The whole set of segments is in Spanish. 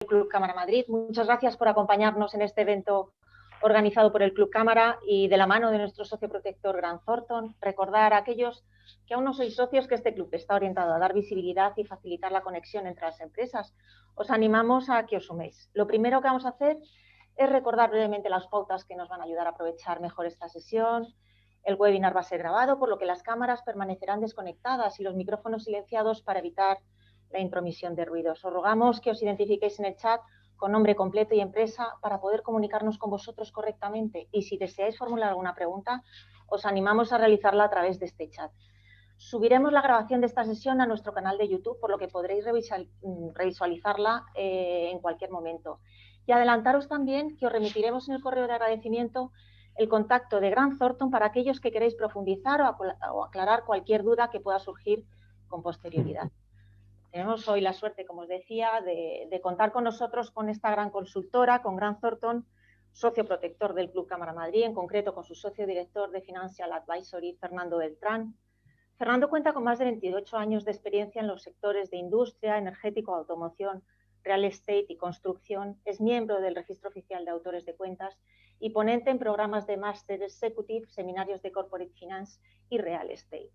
Club Cámara Madrid. Muchas gracias por acompañarnos en este evento organizado por el Club Cámara y de la mano de nuestro socio protector Grant Thornton. Recordar a aquellos que aún no sois socios que este club está orientado a dar visibilidad y facilitar la conexión entre las empresas. Os animamos a que os suméis. Lo primero que vamos a hacer es recordar brevemente las pautas que nos van a ayudar a aprovechar mejor esta sesión. El webinar va a ser grabado, por lo que las cámaras permanecerán desconectadas y los micrófonos silenciados para evitar la intromisión de ruidos. Os rogamos que os identifiquéis en el chat con nombre completo y empresa para poder comunicarnos con vosotros correctamente, y si deseáis formular alguna pregunta, os animamos a realizarla a través de este chat. Subiremos la grabación de esta sesión a nuestro canal de YouTube, por lo que podréis revisualizarla en cualquier momento. Y adelantaros también que os remitiremos en el correo de agradecimiento el contacto de Grant Thornton para aquellos que queréis profundizar o aclarar cualquier duda que pueda surgir con posterioridad. Tenemos hoy la suerte, como os decía, de contar con nosotros con esta gran consultora, con Grant Thornton, socio protector del Club Cámara Madrid, en concreto con su socio director de Financial Advisory, Fernando Beltrán. Fernando cuenta con más de 28 años de experiencia en los sectores de industria, energético, automoción, real estate y construcción. Es miembro del Registro Oficial de Autores de Cuentas y ponente en programas de Master Executive, seminarios de Corporate Finance y Real Estate.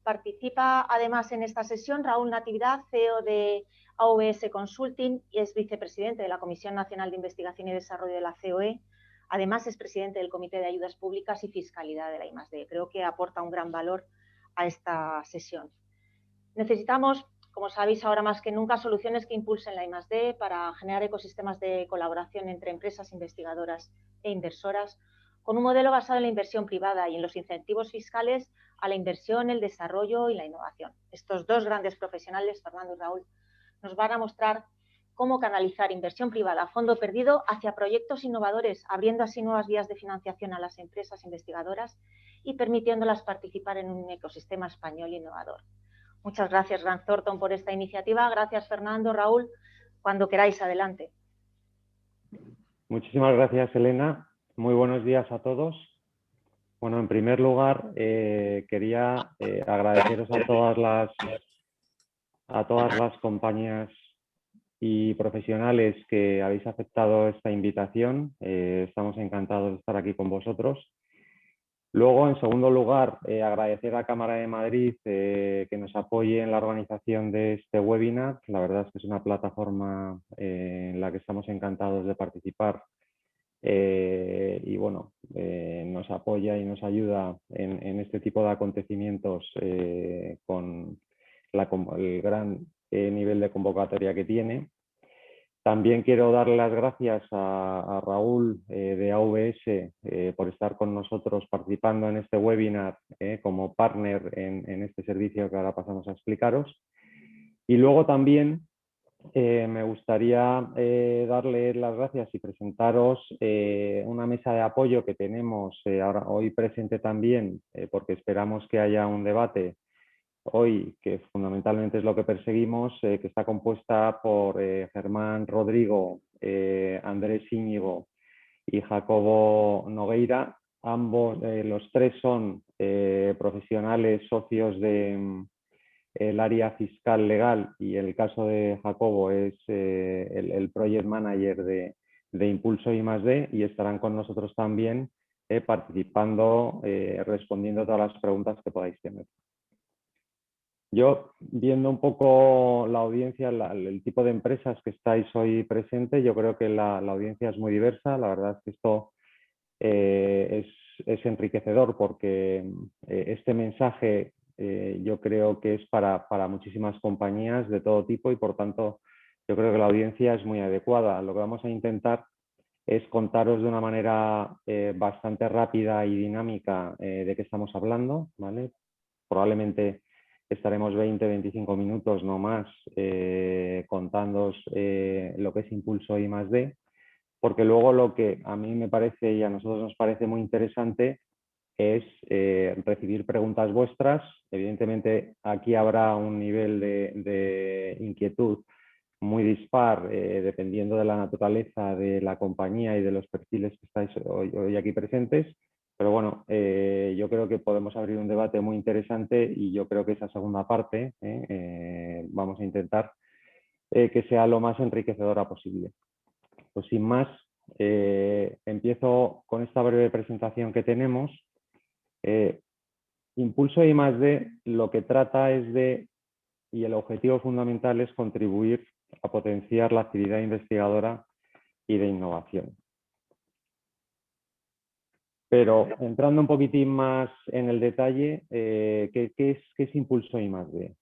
Participa además en esta sesión Raúl Natividad, CEO de AVS Consulting, y es vicepresidente de la Comisión Nacional de Investigación y Desarrollo de la COE. Además, es presidente del Comité de Ayudas Públicas y Fiscalidad de la I+D. Creo que aporta un gran valor a esta sesión. Necesitamos, como sabéis ahora más que nunca, soluciones que impulsen la I+D para generar ecosistemas de colaboración entre empresas investigadoras e inversoras, con un modelo basado en la inversión privada y en los incentivos fiscales a la inversión, el desarrollo y la innovación. Estos dos grandes profesionales, Fernando y Raúl, nos van a mostrar cómo canalizar inversión privada a fondo perdido hacia proyectos innovadores, abriendo así nuevas vías de financiación a las empresas investigadoras y permitiéndolas participar en un ecosistema español innovador. Muchas gracias, Grant Thornton, por esta iniciativa. Gracias, Fernando, Raúl. Cuando queráis, adelante. Muchísimas gracias, Elena. Muy buenos días a todos. Bueno, en primer lugar, quería agradeceros a todas las compañías y profesionales que habéis aceptado esta invitación. Estamos encantados de estar aquí con vosotros. Luego, en segundo lugar, agradecer a Cámara de Madrid que nos apoye en la organización de este webinar. La verdad es que es una plataforma en la que estamos encantados de participar. Y bueno, nos apoya y nos ayuda en este tipo de acontecimientos con el gran nivel de convocatoria que tiene. También quiero darle las gracias a Raúl de AVS por estar con nosotros participando en este webinar como partner en este servicio que ahora pasamos a explicaros. Y luego también me gustaría darle las gracias y presentaros una mesa de apoyo que tenemos ahora, hoy presente también, porque esperamos que haya un debate hoy, que fundamentalmente es lo que perseguimos, que está compuesta por Germán Rodrigo, Andrés Íñigo y Jacobo Nogueira. Ambos, los tres son profesionales socios de el área fiscal legal, y el caso de Jacobo es el Project Manager de Impulso I+D, y estarán con nosotros también participando, respondiendo a todas las preguntas que podáis tener. Yo, viendo un poco la audiencia, el tipo de empresas que estáis hoy presente, yo creo que la audiencia es muy diversa. La verdad es que esto es enriquecedor, porque este mensaje yo creo que es para muchísimas compañías de todo tipo, y por tanto yo creo que la audiencia es muy adecuada. Lo que vamos a intentar es contaros de una manera bastante rápida y dinámica de qué estamos hablando, ¿vale? Probablemente estaremos 20-25 minutos no más contándoos lo que es Impulso I+D, porque luego lo que a mí me parece y a nosotros nos parece muy interesante es recibir preguntas vuestras. Evidentemente aquí habrá un nivel de inquietud muy dispar dependiendo de la naturaleza de la compañía y de los perfiles que estáis hoy aquí presentes. Pero bueno, yo creo que podemos abrir un debate muy interesante, y yo creo que esa segunda parte vamos a intentar que sea lo más enriquecedora posible. Pues sin más, empiezo con esta breve presentación que tenemos. Impulso I+D lo que trata es de, y el objetivo fundamental es contribuir a potenciar la actividad investigadora y de innovación. Pero entrando un poquitín más en el detalle, ¿qué es Impulso I+D?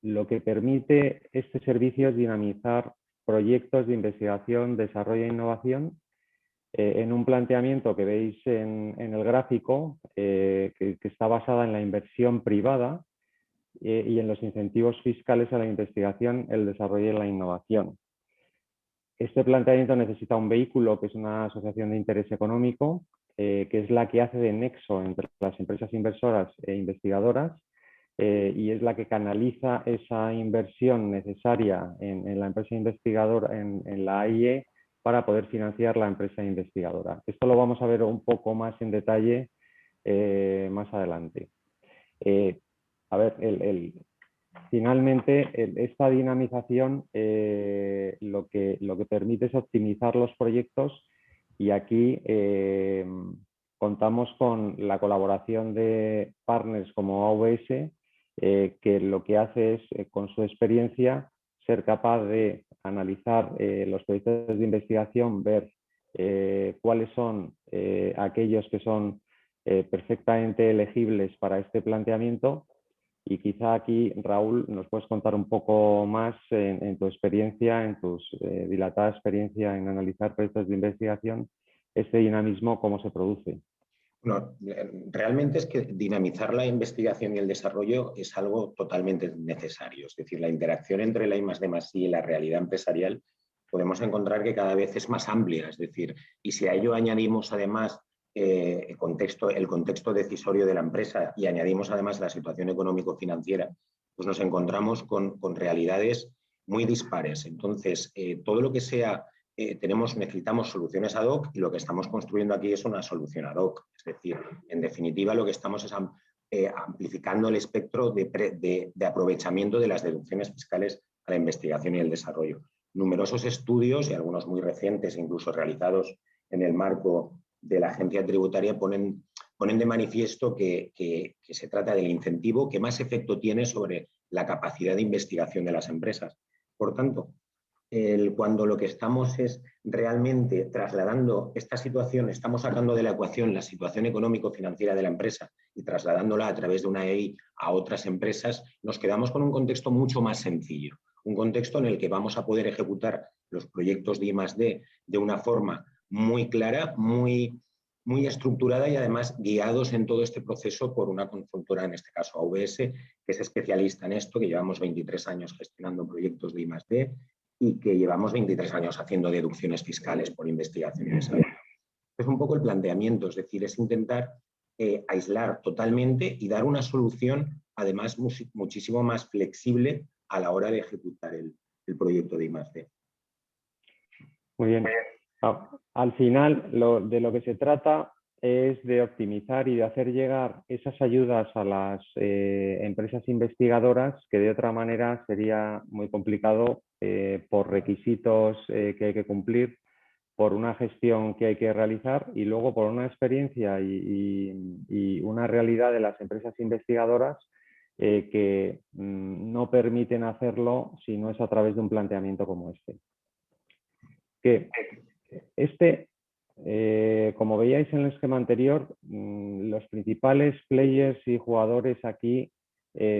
Lo que permite este servicio es dinamizar proyectos de investigación, desarrollo e innovación en un planteamiento que veis en el gráfico, que está basada en la inversión privada y en los incentivos fiscales a la investigación, el desarrollo y la innovación. Este planteamiento necesita un vehículo que es una asociación de interés económico, que es la que hace de nexo entre las empresas inversoras e investigadoras y es la que canaliza esa inversión necesaria en la empresa investigadora, en la AIE, para poder financiar la empresa investigadora. Esto lo vamos a ver un poco más en detalle más adelante. A ver, finalmente, esta dinamización lo que permite es optimizar los proyectos y aquí contamos con la colaboración de partners como AVS, que lo que hace es, con su experiencia, ser capaz de analizar los proyectos de investigación, ver cuáles son aquellos que son perfectamente elegibles para este planteamiento. Y quizá aquí, Raúl, nos puedes contar un poco más en tu experiencia, en tu dilatada experiencia en analizar proyectos de investigación, este dinamismo, cómo se produce. No, realmente es que dinamizar la investigación y el desarrollo es algo totalmente necesario. Es decir, la interacción entre la I+D+I y la realidad empresarial podemos encontrar que cada vez es más amplia. Es decir, y si a ello añadimos además el contexto decisorio de la empresa y añadimos además la situación económico-financiera, pues nos encontramos con realidades muy dispares. Entonces, todo lo que sea, necesitamos soluciones ad hoc y lo que estamos construyendo aquí es una solución ad hoc. Es decir, en definitiva, lo que estamos es amplificando el espectro de aprovechamiento de las deducciones fiscales a la investigación y el desarrollo. Numerosos estudios, y algunos muy recientes, incluso realizados en el marco de la agencia tributaria, ponen de manifiesto que se trata del incentivo que más efecto tiene sobre la capacidad de investigación de las empresas. Por tanto, cuando lo que estamos es realmente trasladando esta situación, estamos sacando de la ecuación la situación económico-financiera de la empresa y trasladándola a través de una EI a otras empresas, nos quedamos con un contexto mucho más sencillo, un contexto en el que vamos a poder ejecutar los proyectos de I+D de una forma muy clara, muy estructurada y además guiados en todo este proceso por una consultora, en este caso AVS, que es especialista en esto, que llevamos 23 años gestionando proyectos de I+D y que llevamos 23 años haciendo deducciones fiscales por investigación y desarrollo. Es un poco el planteamiento, es decir, es intentar aislar totalmente y dar una solución, además, muchísimo más flexible a la hora de ejecutar el proyecto de I+D. Muy bien. Al final, de lo que se trata es de optimizar y de hacer llegar esas ayudas a las empresas investigadoras, que de otra manera sería muy complicado por requisitos que hay que cumplir, por una gestión que hay que realizar y luego por una experiencia y una realidad de las empresas investigadoras que no permiten hacerlo si no es a través de un planteamiento como este. Como veíais en el esquema anterior, los principales players y jugadores aquí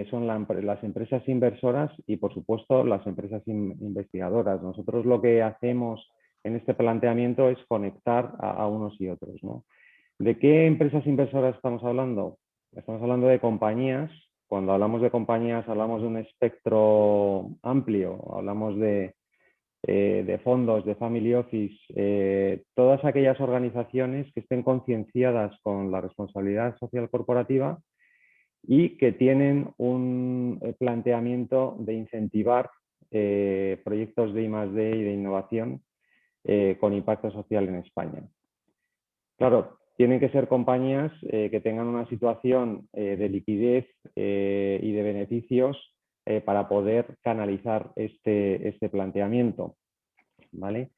son las empresas inversoras y, por supuesto, las empresas investigadoras. Nosotros lo que hacemos en este planteamiento es conectar a unos y otros, ¿no? ¿De qué empresas inversoras estamos hablando? Estamos hablando de compañías. Cuando hablamos de compañías hablamos de un espectro amplio, hablamos de fondos, de family office, todas aquellas organizaciones que estén concienciadas con la responsabilidad social corporativa y que tienen un planteamiento de incentivar proyectos de I+D y de innovación con impacto social en España. Claro, tienen que ser compañías que tengan una situación de liquidez y de beneficios para poder canalizar este planteamiento, ¿vale?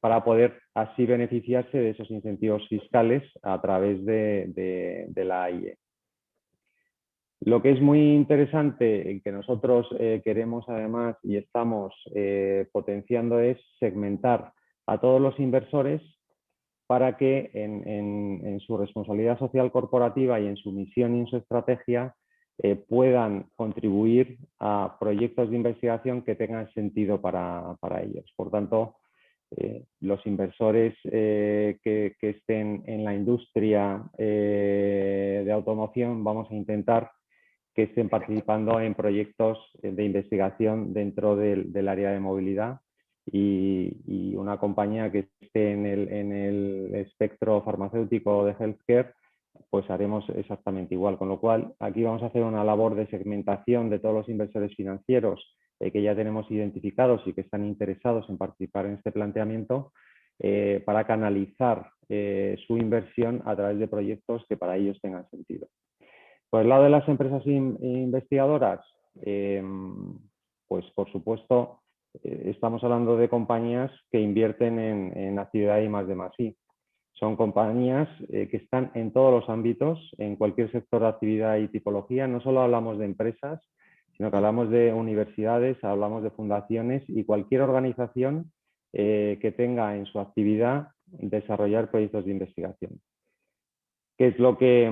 Para poder así beneficiarse de esos incentivos fiscales a través de la AIE. Lo que es muy interesante y que nosotros queremos además y estamos potenciando es segmentar a todos los inversores para que en su responsabilidad social corporativa y en su misión y en su estrategia puedan contribuir a proyectos de investigación que tengan sentido para ellos. Por tanto, los inversores que estén en la industria de automoción, vamos a intentar que estén participando en proyectos de investigación dentro del área de movilidad, y una compañía que esté en el espectro farmacéutico de healthcare, pues haremos exactamente igual. Con lo cual, aquí vamos a hacer una labor de segmentación de todos los inversores financieros que ya tenemos identificados y que están interesados en participar en este planteamiento, para canalizar su inversión a través de proyectos que para ellos tengan sentido. Por el lado de las empresas investigadoras, pues por supuesto, estamos hablando de compañías que invierten en actividad I+D+I. Son compañías que están en todos los ámbitos, en cualquier sector de actividad y tipología. No solo hablamos de empresas, sino que hablamos de universidades, hablamos de fundaciones y cualquier organización que tenga en su actividad desarrollar proyectos de investigación. ¿Qué es lo que,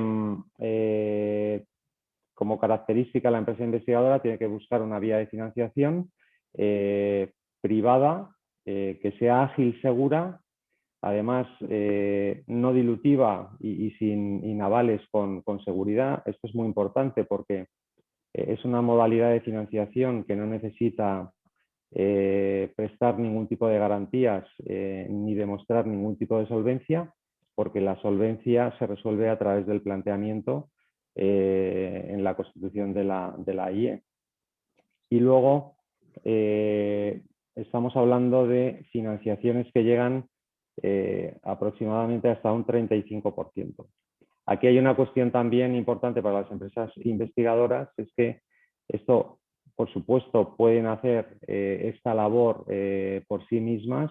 como característica, la empresa investigadora tiene que buscar una vía de financiación privada, que sea ágil, segura, además no dilutiva y sin avales con seguridad? Esto es muy importante porque es una modalidad de financiación que no necesita prestar ningún tipo de garantías ni demostrar ningún tipo de solvencia, porque la solvencia se resuelve a través del planteamiento en la constitución de la IE. Y luego estamos hablando de financiaciones que llegan aproximadamente hasta un 35%. Aquí hay una cuestión también importante para las empresas investigadoras, es que esto, por supuesto, pueden hacer esta labor por sí mismas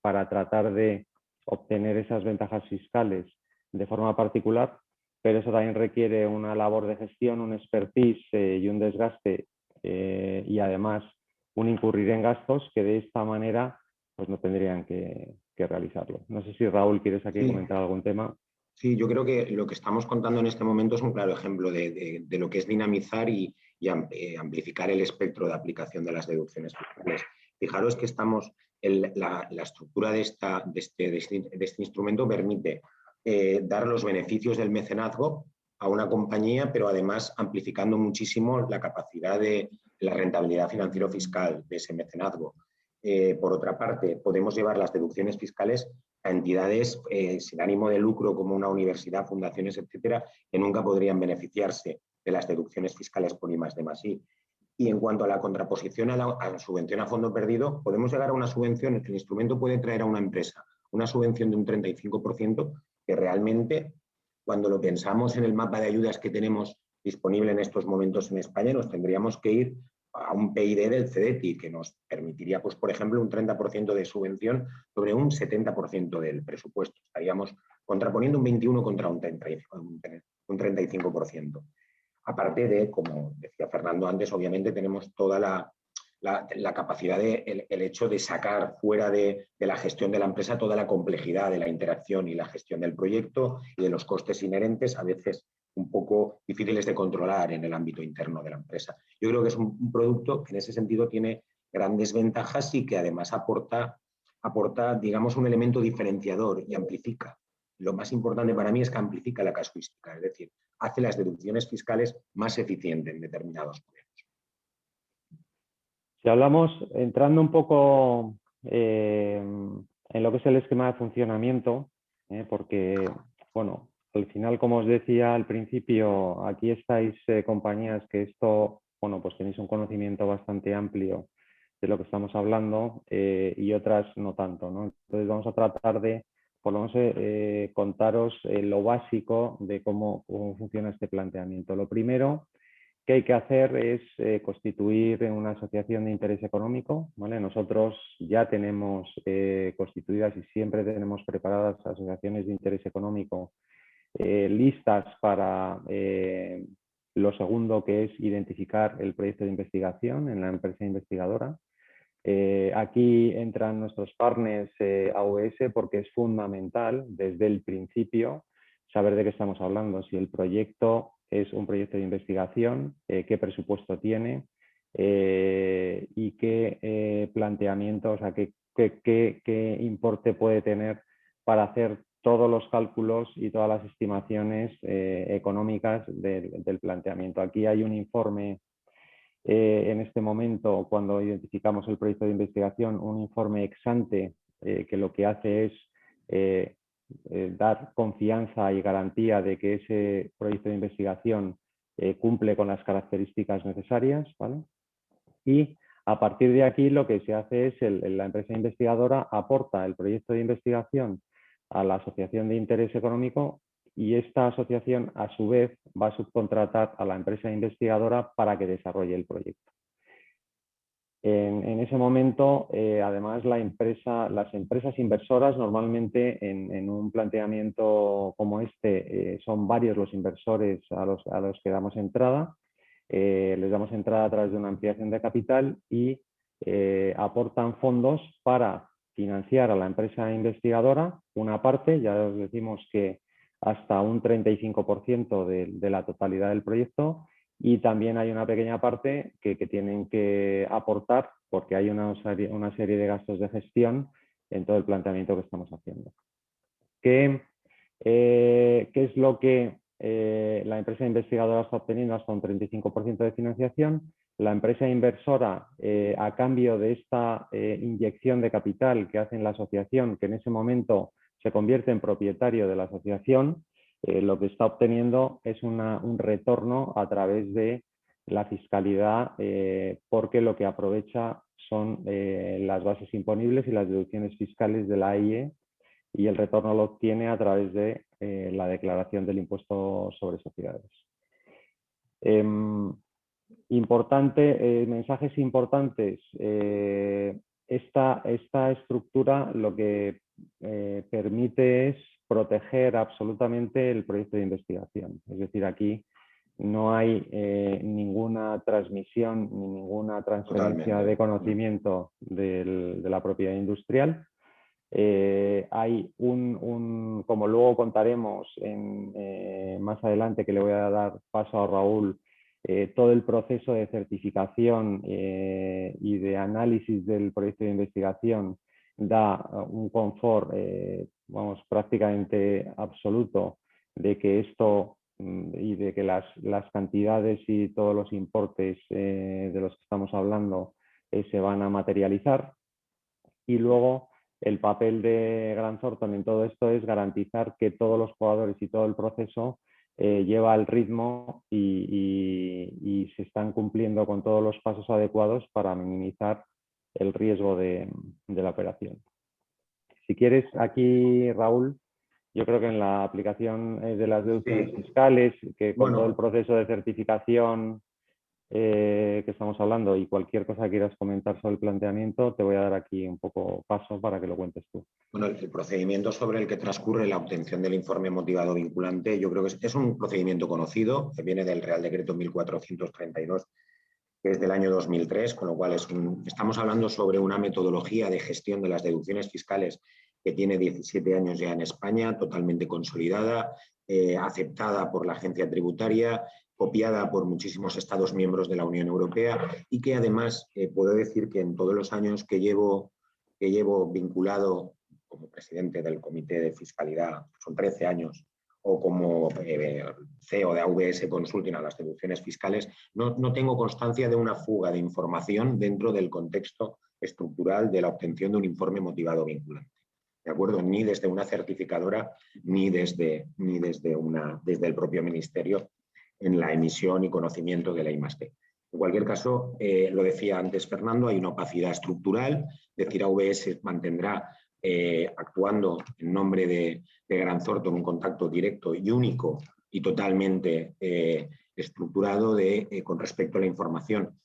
para tratar de obtener esas ventajas fiscales de forma particular, pero eso también requiere una labor de gestión, un expertise y un desgaste y además un incurrir en gastos que de esta manera pues no tendrían que realizarlo. No sé si Raúl quieres aquí comentar algún tema. Sí, yo creo que lo que estamos contando en este momento es un claro ejemplo de lo que es dinamizar y amplificar el espectro de aplicación de las deducciones fiscales. Fijaros que estamos la estructura de este instrumento permite dar los beneficios del mecenazgo a una compañía, pero además amplificando muchísimo la capacidad de la rentabilidad financiero-fiscal de ese mecenazgo. Por otra parte, podemos llevar las deducciones fiscales a entidades sin ánimo de lucro como una universidad, fundaciones, etcétera, que nunca podrían beneficiarse de las deducciones fiscales por I+D+I. Y en cuanto a la contraposición a la subvención a fondo perdido, podemos llegar a una subvención, el instrumento puede traer a una empresa una subvención de un 35%, que realmente, cuando lo pensamos en el mapa de ayudas que tenemos disponible en estos momentos en España, nos tendríamos que ir a un PIB del CEDETI, que nos permitiría, pues, por ejemplo, un 30% de subvención sobre un 70% del presupuesto. Estaríamos contraponiendo un 21 contra un 35%. Aparte de, como decía Fernando antes, obviamente tenemos toda la capacidad el hecho de sacar fuera de la gestión de la empresa toda la complejidad de la interacción y la gestión del proyecto y de los costes inherentes, a veces un poco difíciles de controlar en el ámbito interno de la empresa. Yo creo que es un producto que en ese sentido tiene grandes ventajas y que además aporta, digamos, un elemento diferenciador y amplifica. Lo más importante para mí es que amplifica la casuística, es decir, hace las deducciones fiscales más eficientes en determinados momentos. Si hablamos, entrando un poco en lo que es el esquema de funcionamiento, porque, bueno, al final, como os decía al principio, aquí estáis compañías que esto, bueno, pues tenéis un conocimiento bastante amplio de lo que estamos hablando y otras no tanto, ¿no? Entonces vamos a tratar de, por lo menos, contaros lo básico de cómo funciona este planteamiento. Lo primero ¿Qué hay que hacer? Es constituir una asociación de interés económico, ¿vale? Nosotros ya tenemos constituidas y siempre tenemos preparadas asociaciones de interés económico listas para lo segundo, que es identificar el proyecto de investigación en la empresa investigadora. Aquí entran nuestros partners AVS porque es fundamental desde el principio saber de qué estamos hablando, si el proyecto es un proyecto de investigación, qué presupuesto tiene y qué planteamiento, o sea, qué importe puede tener para hacer todos los cálculos y todas las estimaciones económicas del planteamiento. Aquí hay un informe en este momento, cuando identificamos el proyecto de investigación, un informe ex ante que lo que hace es dar confianza y garantía de que ese proyecto de investigación cumple con las características necesarias, ¿vale? Y a partir de aquí lo que se hace es la empresa investigadora aporta el proyecto de investigación a la asociación de interés económico y esta asociación a su vez va a subcontratar a la empresa investigadora para que desarrolle el proyecto. En ese momento, además, las empresas inversoras normalmente en un planteamiento como este son varios los inversores a los que damos entrada. Les damos entrada a través de una ampliación de capital y aportan fondos para financiar a la empresa investigadora una parte, ya os decimos que hasta un 35% de la totalidad del proyecto, y también hay una pequeña parte que tienen que aportar porque hay una serie de gastos de gestión en todo el planteamiento que estamos haciendo. ¿Qué es lo que la empresa investigadora está obteniendo? Hasta un 35% de financiación. La empresa inversora, a cambio de esta inyección de capital que hace en la asociación, que en ese momento se convierte en propietario de la asociación, lo que está obteniendo es un retorno a través de la fiscalidad, porque lo que aprovecha son las bases imponibles y las deducciones fiscales de la AIE, y el retorno lo obtiene a través de la declaración del impuesto sobre sociedades. Mensajes importantes. Esta estructura lo que permite es proteger absolutamente el proyecto de investigación. Es decir, aquí no hay ninguna transmisión ni ninguna transferencia de conocimiento de la propiedad industrial. Hay como luego contaremos más adelante, que le voy a dar paso a Raúl, todo el proceso de certificación y de análisis del proyecto de investigación da un confort, vamos, prácticamente absoluto de que esto y de que las cantidades y todos los importes de los que estamos hablando se van a materializar. Y luego el papel de Grant Thornton en todo esto es garantizar que todos los jugadores y todo el proceso lleva el ritmo y se están cumpliendo con todos los pasos adecuados para minimizar el riesgo de la operación. Si quieres, aquí, Raúl, yo creo que en la aplicación de las deducciones fiscales, que con todo el proceso de certificación que estamos hablando y cualquier cosa que quieras comentar sobre el planteamiento, te voy a dar aquí un poco paso para que lo cuentes tú. Bueno, el procedimiento sobre el que transcurre la obtención del informe motivado vinculante, yo creo que es un procedimiento conocido, que viene del Real Decreto 1432, que es del año 2003, con lo cual estamos hablando sobre una metodología de gestión de las deducciones fiscales que tiene 17 años ya en España, totalmente consolidada, aceptada por la agencia tributaria, copiada por muchísimos Estados miembros de la Unión Europea, y que además puedo decir que en todos los años que llevo vinculado como presidente del Comité de Fiscalidad, son 13 años, o como CEO de AVS Consulting a las deducciones fiscales, no tengo constancia de una fuga de información dentro del contexto estructural de la obtención de un informe motivado vinculante. ¿De acuerdo? Ni desde una certificadora ni desde el propio Ministerio en la emisión y conocimiento de la I+D. En cualquier caso, lo decía antes Fernando, hay una opacidad estructural, es decir, AVS mantendrá actuando en nombre de Grant Thornton un contacto directo y único y totalmente estructurado con respecto a la información.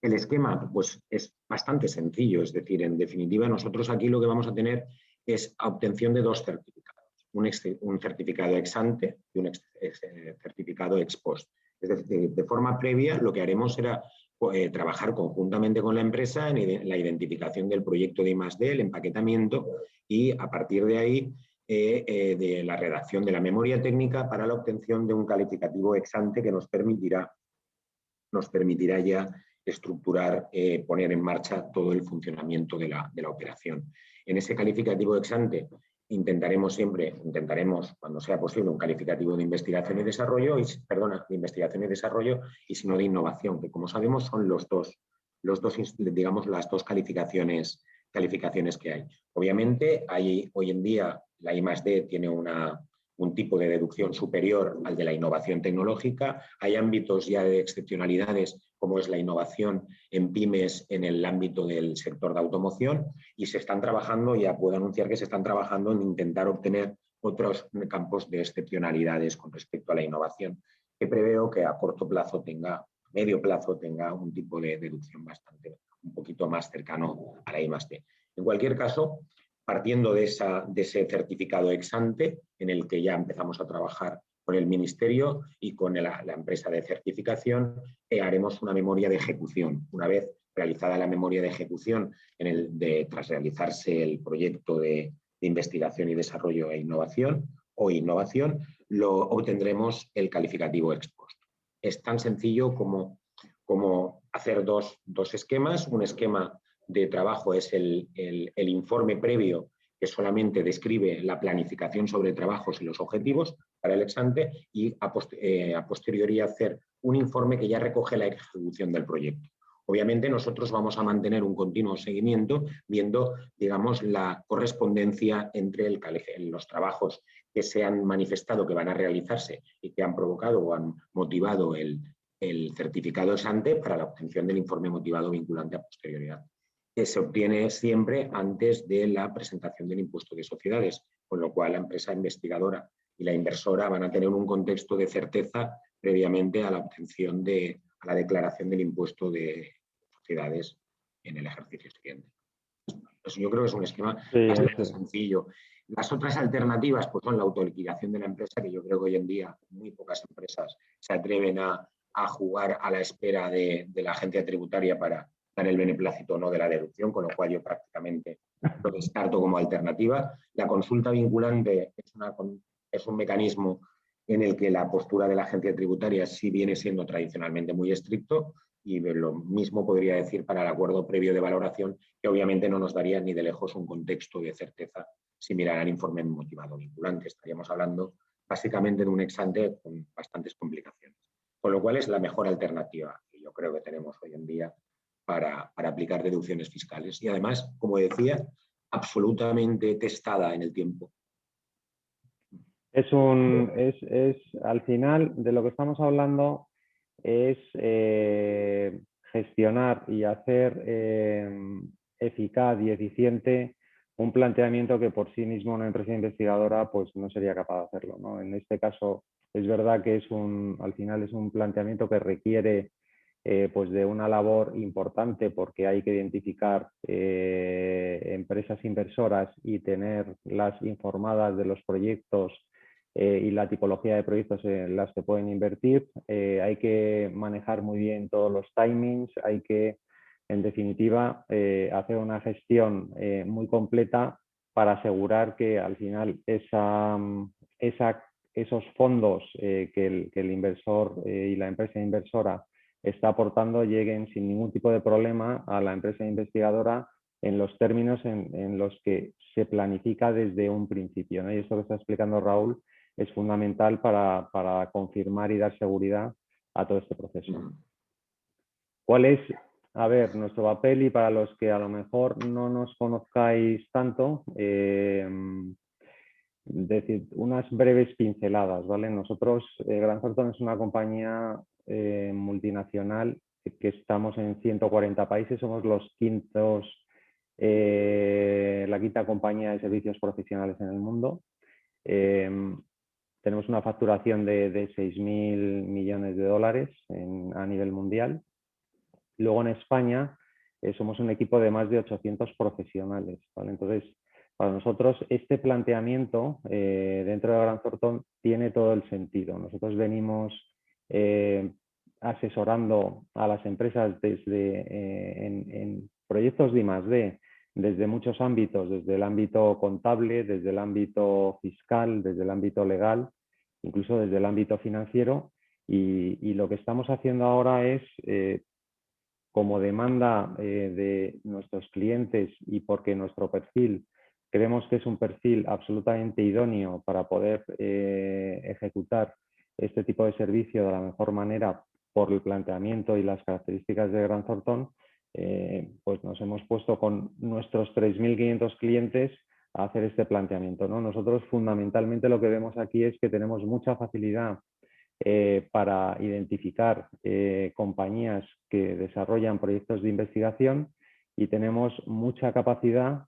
El esquema pues, es bastante sencillo, es decir, en definitiva, nosotros aquí lo que vamos a tener es obtención de dos certificados, un certificado ex ante y un certificado ex post. Es decir, de forma previa lo que haremos será trabajar conjuntamente con la empresa en la identificación del proyecto de I+D, el empaquetamiento y a partir de ahí de la redacción de la memoria técnica para la obtención de un calificativo ex ante que nos permitirá ya estructurar, poner en marcha todo el funcionamiento de la operación. En ese calificativo ex ante intentaremos, cuando sea posible, un calificativo de investigación y desarrollo, y si no de innovación, que como sabemos son digamos, las dos calificaciones que hay. Obviamente, hoy en día la I+D tiene un tipo de deducción superior al de la innovación tecnológica. Hay ámbitos ya de excepcionalidades, como es la innovación en pymes en el ámbito del sector de automoción, y se están trabajando, ya puedo anunciar que se están trabajando en intentar obtener otros campos de excepcionalidades con respecto a la innovación, que preveo que a medio plazo tenga un tipo de deducción un poquito más cercano a la I+D. En cualquier caso, partiendo de ese certificado ex ante, en el que ya empezamos a trabajar con el Ministerio y con la empresa de certificación, haremos una memoria de ejecución. Una vez realizada la memoria de ejecución, tras realizarse el proyecto de investigación y desarrollo e innovación lo obtendremos el calificativo ex post. Es tan sencillo como hacer dos esquemas. Un esquema de trabajo es el informe previo, que solamente describe la planificación sobre trabajos y los objetivos para el ex ante, y a posteriori hacer un informe que ya recoge la ejecución del proyecto. Obviamente nosotros vamos a mantener un continuo seguimiento viendo, digamos, la correspondencia entre los trabajos que se han manifestado que van a realizarse y que han provocado o han motivado el certificado ex ante para la obtención del informe motivado vinculante a posterioridad, que se obtiene siempre antes de la presentación del impuesto de sociedades, con lo cual la empresa investigadora y la inversora van a tener un contexto de certeza previamente a la obtención a la declaración del impuesto de sociedades en el ejercicio siguiente. Pues yo creo que es un esquema bastante sencillo. Las otras alternativas pues son la autoliquidación de la empresa, que yo creo que hoy en día muy pocas empresas se atreven a jugar a la espera de la agencia tributaria para dar el beneplácito o no de la deducción, con lo cual yo prácticamente lo descarto como alternativa. La consulta vinculante es un mecanismo en el que la postura de la agencia tributaria sí viene siendo tradicionalmente muy estricto, y lo mismo podría decir para el acuerdo previo de valoración, que obviamente no nos daría ni de lejos un contexto de certeza similar al informe motivado vinculante. Estaríamos hablando básicamente de un ex ante con bastantes complicaciones. Con lo cual es la mejor alternativa que yo creo que tenemos hoy en día para aplicar deducciones fiscales. Y además, como decía, absolutamente testada en el tiempo. Al final, de lo que estamos hablando es gestionar y hacer eficaz y eficiente un planteamiento que por sí mismo una empresa investigadora pues no sería capaz de hacerlo, ¿no? En este caso es verdad que al final es un planteamiento que requiere pues de una labor importante, porque hay que identificar empresas inversoras y tenerlas informadas de los proyectos y la tipología de proyectos en las que pueden invertir. Hay que manejar muy bien todos los timings, hay que, en definitiva, hacer una gestión muy completa para asegurar que al final esos fondos que el inversor y la empresa inversora está aportando lleguen sin ningún tipo de problema a la empresa investigadora en los términos en los que se planifica desde un principio, ¿no? Y esto que está explicando Raúl es fundamental para confirmar y dar seguridad a todo este proceso. ¿Cuál es, a ver, nuestro papel? Y para los que a lo mejor no nos conozcáis tanto, decir unas breves pinceladas, ¿vale? Nosotros, Grant Thornton es una compañía multinacional que estamos en 140 países, somos la quinta compañía de servicios profesionales en el mundo. tenemos una facturación de 6.000 millones de dólares a nivel mundial. Luego en España somos un equipo de más de 800 profesionales, ¿vale? Entonces, para nosotros este planteamiento dentro de Grant Thornton tiene todo el sentido. Nosotros venimos asesorando a las empresas en proyectos de I+D, desde muchos ámbitos, desde el ámbito contable, desde el ámbito fiscal, desde el ámbito legal, incluso desde el ámbito financiero. Y lo que estamos haciendo ahora es, como demanda de nuestros clientes y porque nuestro perfil creemos que es un perfil absolutamente idóneo para poder ejecutar este tipo de servicio de la mejor manera por el planteamiento y las características de Grant Thornton, pues nos hemos puesto con nuestros 3.500 clientes a hacer este planteamiento, ¿no? Nosotros fundamentalmente lo que vemos aquí es que tenemos mucha facilidad para identificar compañías que desarrollan proyectos de investigación y tenemos mucha capacidad,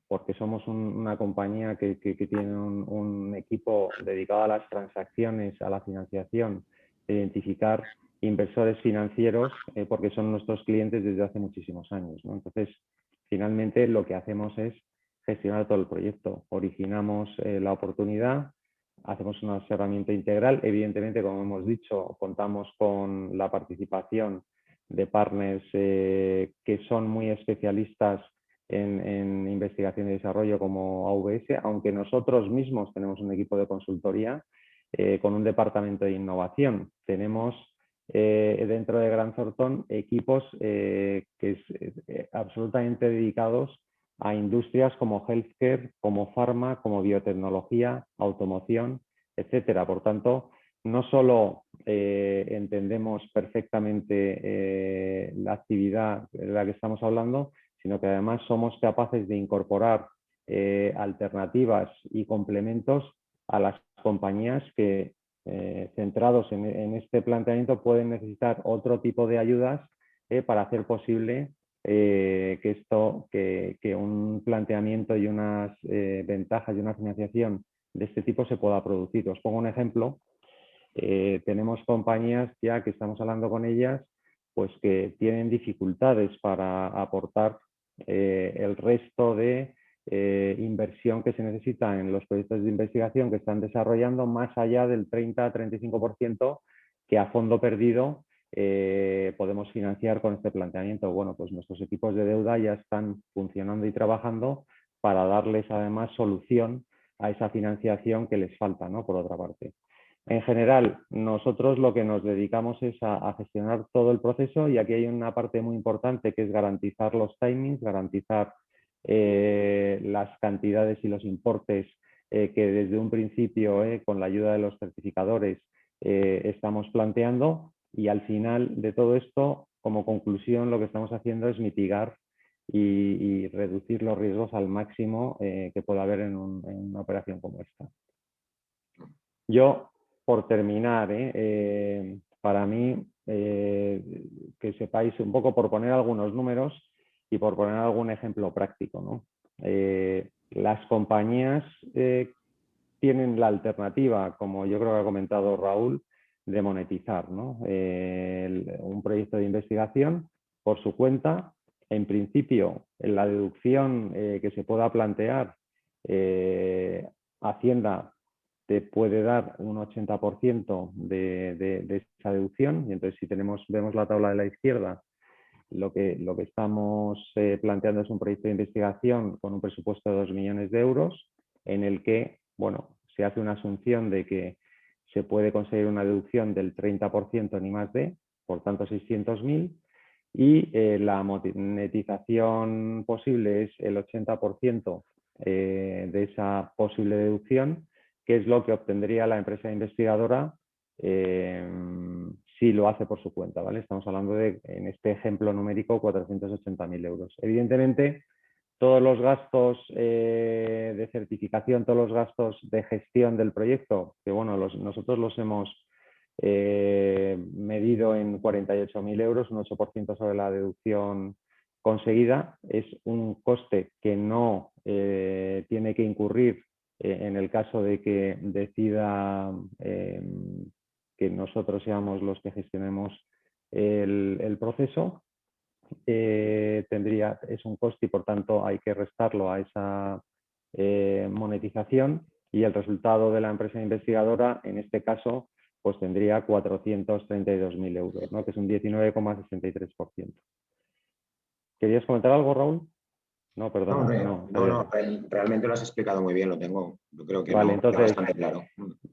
porque somos una compañía que tiene un equipo dedicado a las transacciones, a la financiación, de identificar inversores financieros, porque son nuestros clientes desde hace muchísimos años, ¿no? Entonces, finalmente lo que hacemos es gestionar todo el proyecto. Originamos la oportunidad, hacemos un asesoramiento integral. Evidentemente, como hemos dicho, contamos con la participación de partners que son muy especialistas en investigación y desarrollo como AVS, aunque nosotros mismos tenemos un equipo de consultoría con un departamento de innovación. Tenemos dentro de Grant Thornton equipos absolutamente dedicados a industrias como healthcare, como pharma, como biotecnología, automoción, etcétera. Por tanto, no solo entendemos perfectamente la actividad de la que estamos hablando, sino que además somos capaces de incorporar alternativas y complementos a las compañías que, centrados en este planteamiento, pueden necesitar otro tipo de ayudas para hacer posible que un planteamiento y unas ventajas y una financiación de este tipo se pueda producir. Os pongo un ejemplo. Tenemos compañías ya que estamos hablando con ellas, pues que tienen dificultades para aportar el resto de inversión que se necesita en los proyectos de investigación que están desarrollando, más allá del 30-35% que a fondo perdido podemos financiar con este planteamiento. Bueno, pues nuestros equipos de deuda ya están funcionando y trabajando para darles además solución a esa financiación que les falta, ¿no? Por otra parte. En general, nosotros lo que nos dedicamos es a gestionar todo el proceso, y aquí hay una parte muy importante que es garantizar los timings, garantizar las cantidades y los importes que desde un principio, con la ayuda de los certificadores, estamos planteando, y al final de todo esto, como conclusión, lo que estamos haciendo es mitigar y reducir los riesgos al máximo que pueda haber en una operación como esta. Yo, por terminar, para mí, que sepáis un poco, por poner algunos números y por poner algún ejemplo práctico, ¿no? Las compañías tienen la alternativa, como yo creo que ha comentado Raúl, de monetizar, ¿no? Un proyecto de investigación por su cuenta. En principio, en la deducción que se pueda plantear, Hacienda te puede dar un 80% de esa deducción, y entonces si vemos la tabla de la izquierda, lo que estamos planteando es un proyecto de investigación con un presupuesto de 2 millones de euros, en el que, bueno, se hace una asunción de que se puede conseguir una deducción del 30% ni más de, por tanto 600.000, y la monetización posible es el 80% de esa posible deducción, que es lo que obtendría la empresa investigadora si lo hace por su cuenta, ¿vale? Estamos hablando de, en este ejemplo numérico, 480.000 euros. Evidentemente, todos los gastos de certificación, todos los gastos de gestión del proyecto, que bueno, nosotros los hemos medido en 48.000 euros, un 8% sobre la deducción conseguida. Es un coste que no tiene que incurrir en el caso caso de que decida que nosotros seamos los que gestionemos el proceso, es un coste y por tanto hay que restarlo a esa monetización, y el resultado de la empresa investigadora en este caso pues tendría 432.000 euros, ¿no? Que es un 19,63%. ¿Querías comentar algo, Raúl? No, perdona. No, realmente lo has explicado muy bien, yo creo que vale, queda entonces, bastante claro.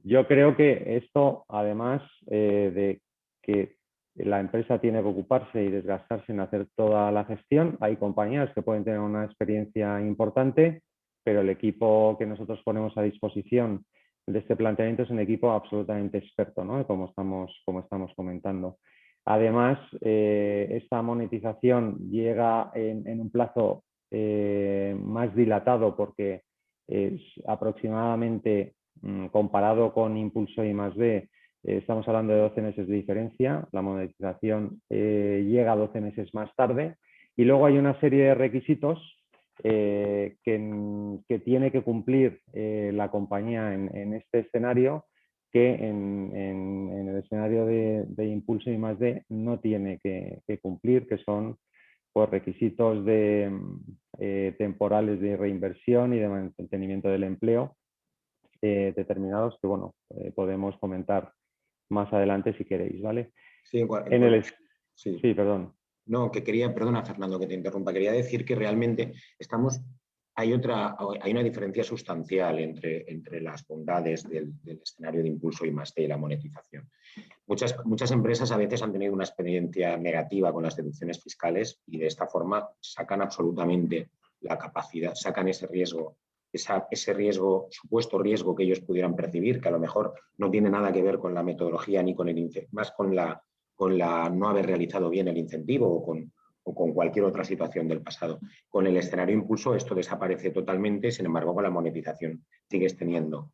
Yo creo que esto, además de que la empresa tiene que ocuparse y desgastarse en hacer toda la gestión, hay compañías que pueden tener una experiencia importante, pero el equipo que nosotros ponemos a disposición de este planteamiento es un equipo absolutamente experto, ¿no? Como estamos comentando. Además, esta monetización llega en un plazo más dilatado, porque es aproximadamente, comparado con Impulso I+D, estamos hablando de 12 meses de diferencia. La monetización llega 12 meses más tarde, y luego hay una serie de requisitos que tiene que cumplir la compañía en este escenario, que en el escenario de Impulso I+D no tiene que cumplir, que son pues requisitos temporales de reinversión y de mantenimiento del empleo determinados, que bueno, podemos comentar más adelante si queréis, ¿vale? Sí, sí, perdón. No, perdona Fernando que te interrumpa, quería decir que realmente hay una diferencia sustancial entre las bondades del escenario de Impulso I+D y la monetización. Muchas empresas a veces han tenido una experiencia negativa con las deducciones fiscales y de esta forma sacan absolutamente la capacidad, sacan ese riesgo, supuesto riesgo que ellos pudieran percibir, que a lo mejor no tiene nada que ver con la metodología ni con más con la no haber realizado bien el incentivo o con cualquier otra situación del pasado. Con el escenario Impulso esto desaparece totalmente, sin embargo con la monetización sigues teniendo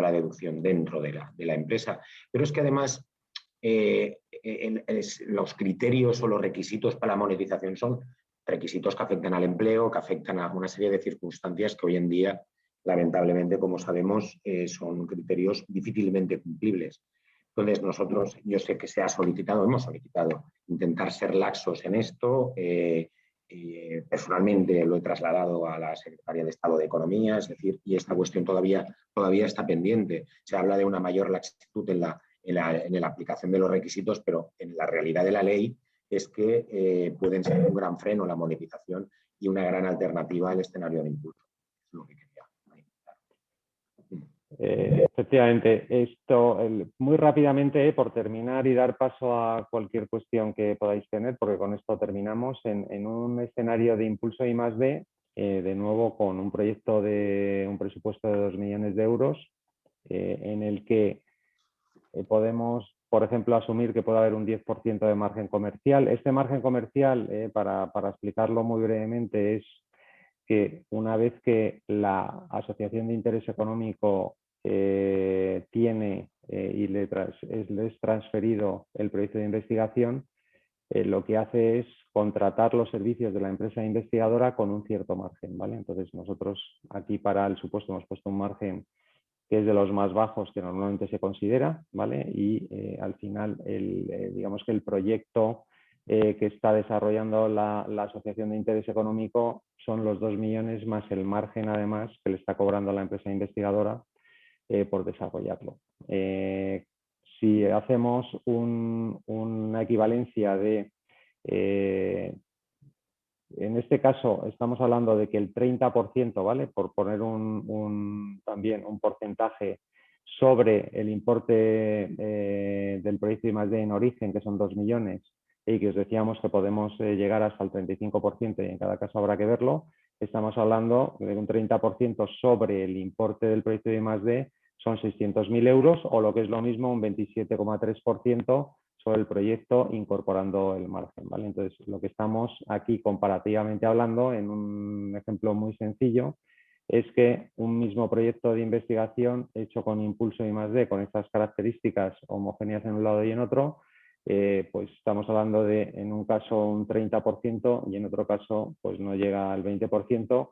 la deducción dentro de la empresa. Pero es que además los criterios o los requisitos para la monetización son requisitos que afectan al empleo, que afectan a una serie de circunstancias que hoy en día, lamentablemente, como sabemos, son criterios difícilmente cumplibles. Entonces, yo sé que hemos solicitado intentar ser laxos en esto. Personalmente lo he trasladado a la Secretaría de Estado de Economía, es decir, y esta cuestión todavía está pendiente. Se habla de una mayor laxitud en la aplicación de los requisitos, pero en la realidad de la ley es que pueden ser un gran freno la monetización y una gran alternativa al escenario de Impulso. Es lo que quería. Efectivamente, muy rápidamente, por terminar y dar paso a cualquier cuestión que podáis tener, porque con esto terminamos, en un escenario de Impulso I+D, de nuevo con un proyecto de un presupuesto de 2 millones de euros, en el que podemos, por ejemplo, asumir que puede haber un 10% de margen comercial. Este margen comercial, para explicarlo muy brevemente, es que una vez que la asociación de interés económico tiene y les es transferido el proyecto de investigación, lo que hace es contratar los servicios de la empresa investigadora con un cierto margen, ¿vale? Entonces nosotros aquí para el supuesto hemos puesto un margen que es de los más bajos que normalmente se considera, ¿vale? Y al final digamos que el proyecto que está desarrollando la asociación de interés económico son los 2 millones más el margen además que le está cobrando la empresa investigadora por desarrollarlo. Si hacemos una equivalencia de, en este caso estamos hablando de que el 30%, ¿vale? Por poner también un porcentaje sobre el importe del proyecto I+D en origen, que son 2 millones, y que os decíamos que podemos llegar hasta el 35% y en cada caso habrá que verlo, estamos hablando de un 30% sobre el importe del proyecto de I+D, son 600.000 euros, o lo que es lo mismo, un 27,3% sobre el proyecto incorporando el margen, ¿vale? Entonces, lo que estamos aquí comparativamente hablando, en un ejemplo muy sencillo, es que un mismo proyecto de investigación hecho con Impulso I+D, con estas características homogéneas en un lado y en otro, pues estamos hablando de, en un caso, un 30% y en otro caso, pues no llega al 20%,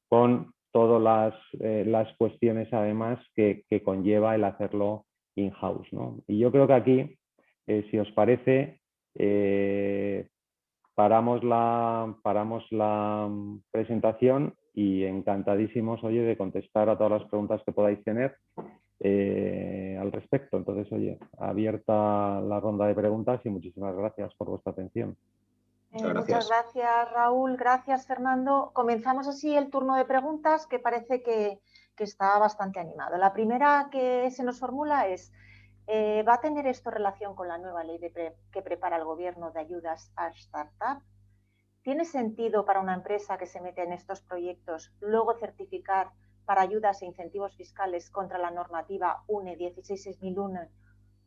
con todas las cuestiones además que conlleva el hacerlo in-house, ¿no? Y yo creo que aquí, si os parece, paramos la presentación y encantadísimos, oye, de contestar a todas las preguntas que podáis tener al respecto. Entonces, oye, abierta la ronda de preguntas y muchísimas gracias por vuestra atención. Muchas gracias, Raúl. Gracias, Fernando. Comenzamos así el turno de preguntas, que parece que está bastante animado. La primera que se nos formula es, ¿va a tener esto relación con la nueva ley que prepara el Gobierno de ayudas a startup? ¿Tiene sentido para una empresa que se mete en estos proyectos luego certificar para ayudas e incentivos fiscales contra la normativa UNE 16.6001,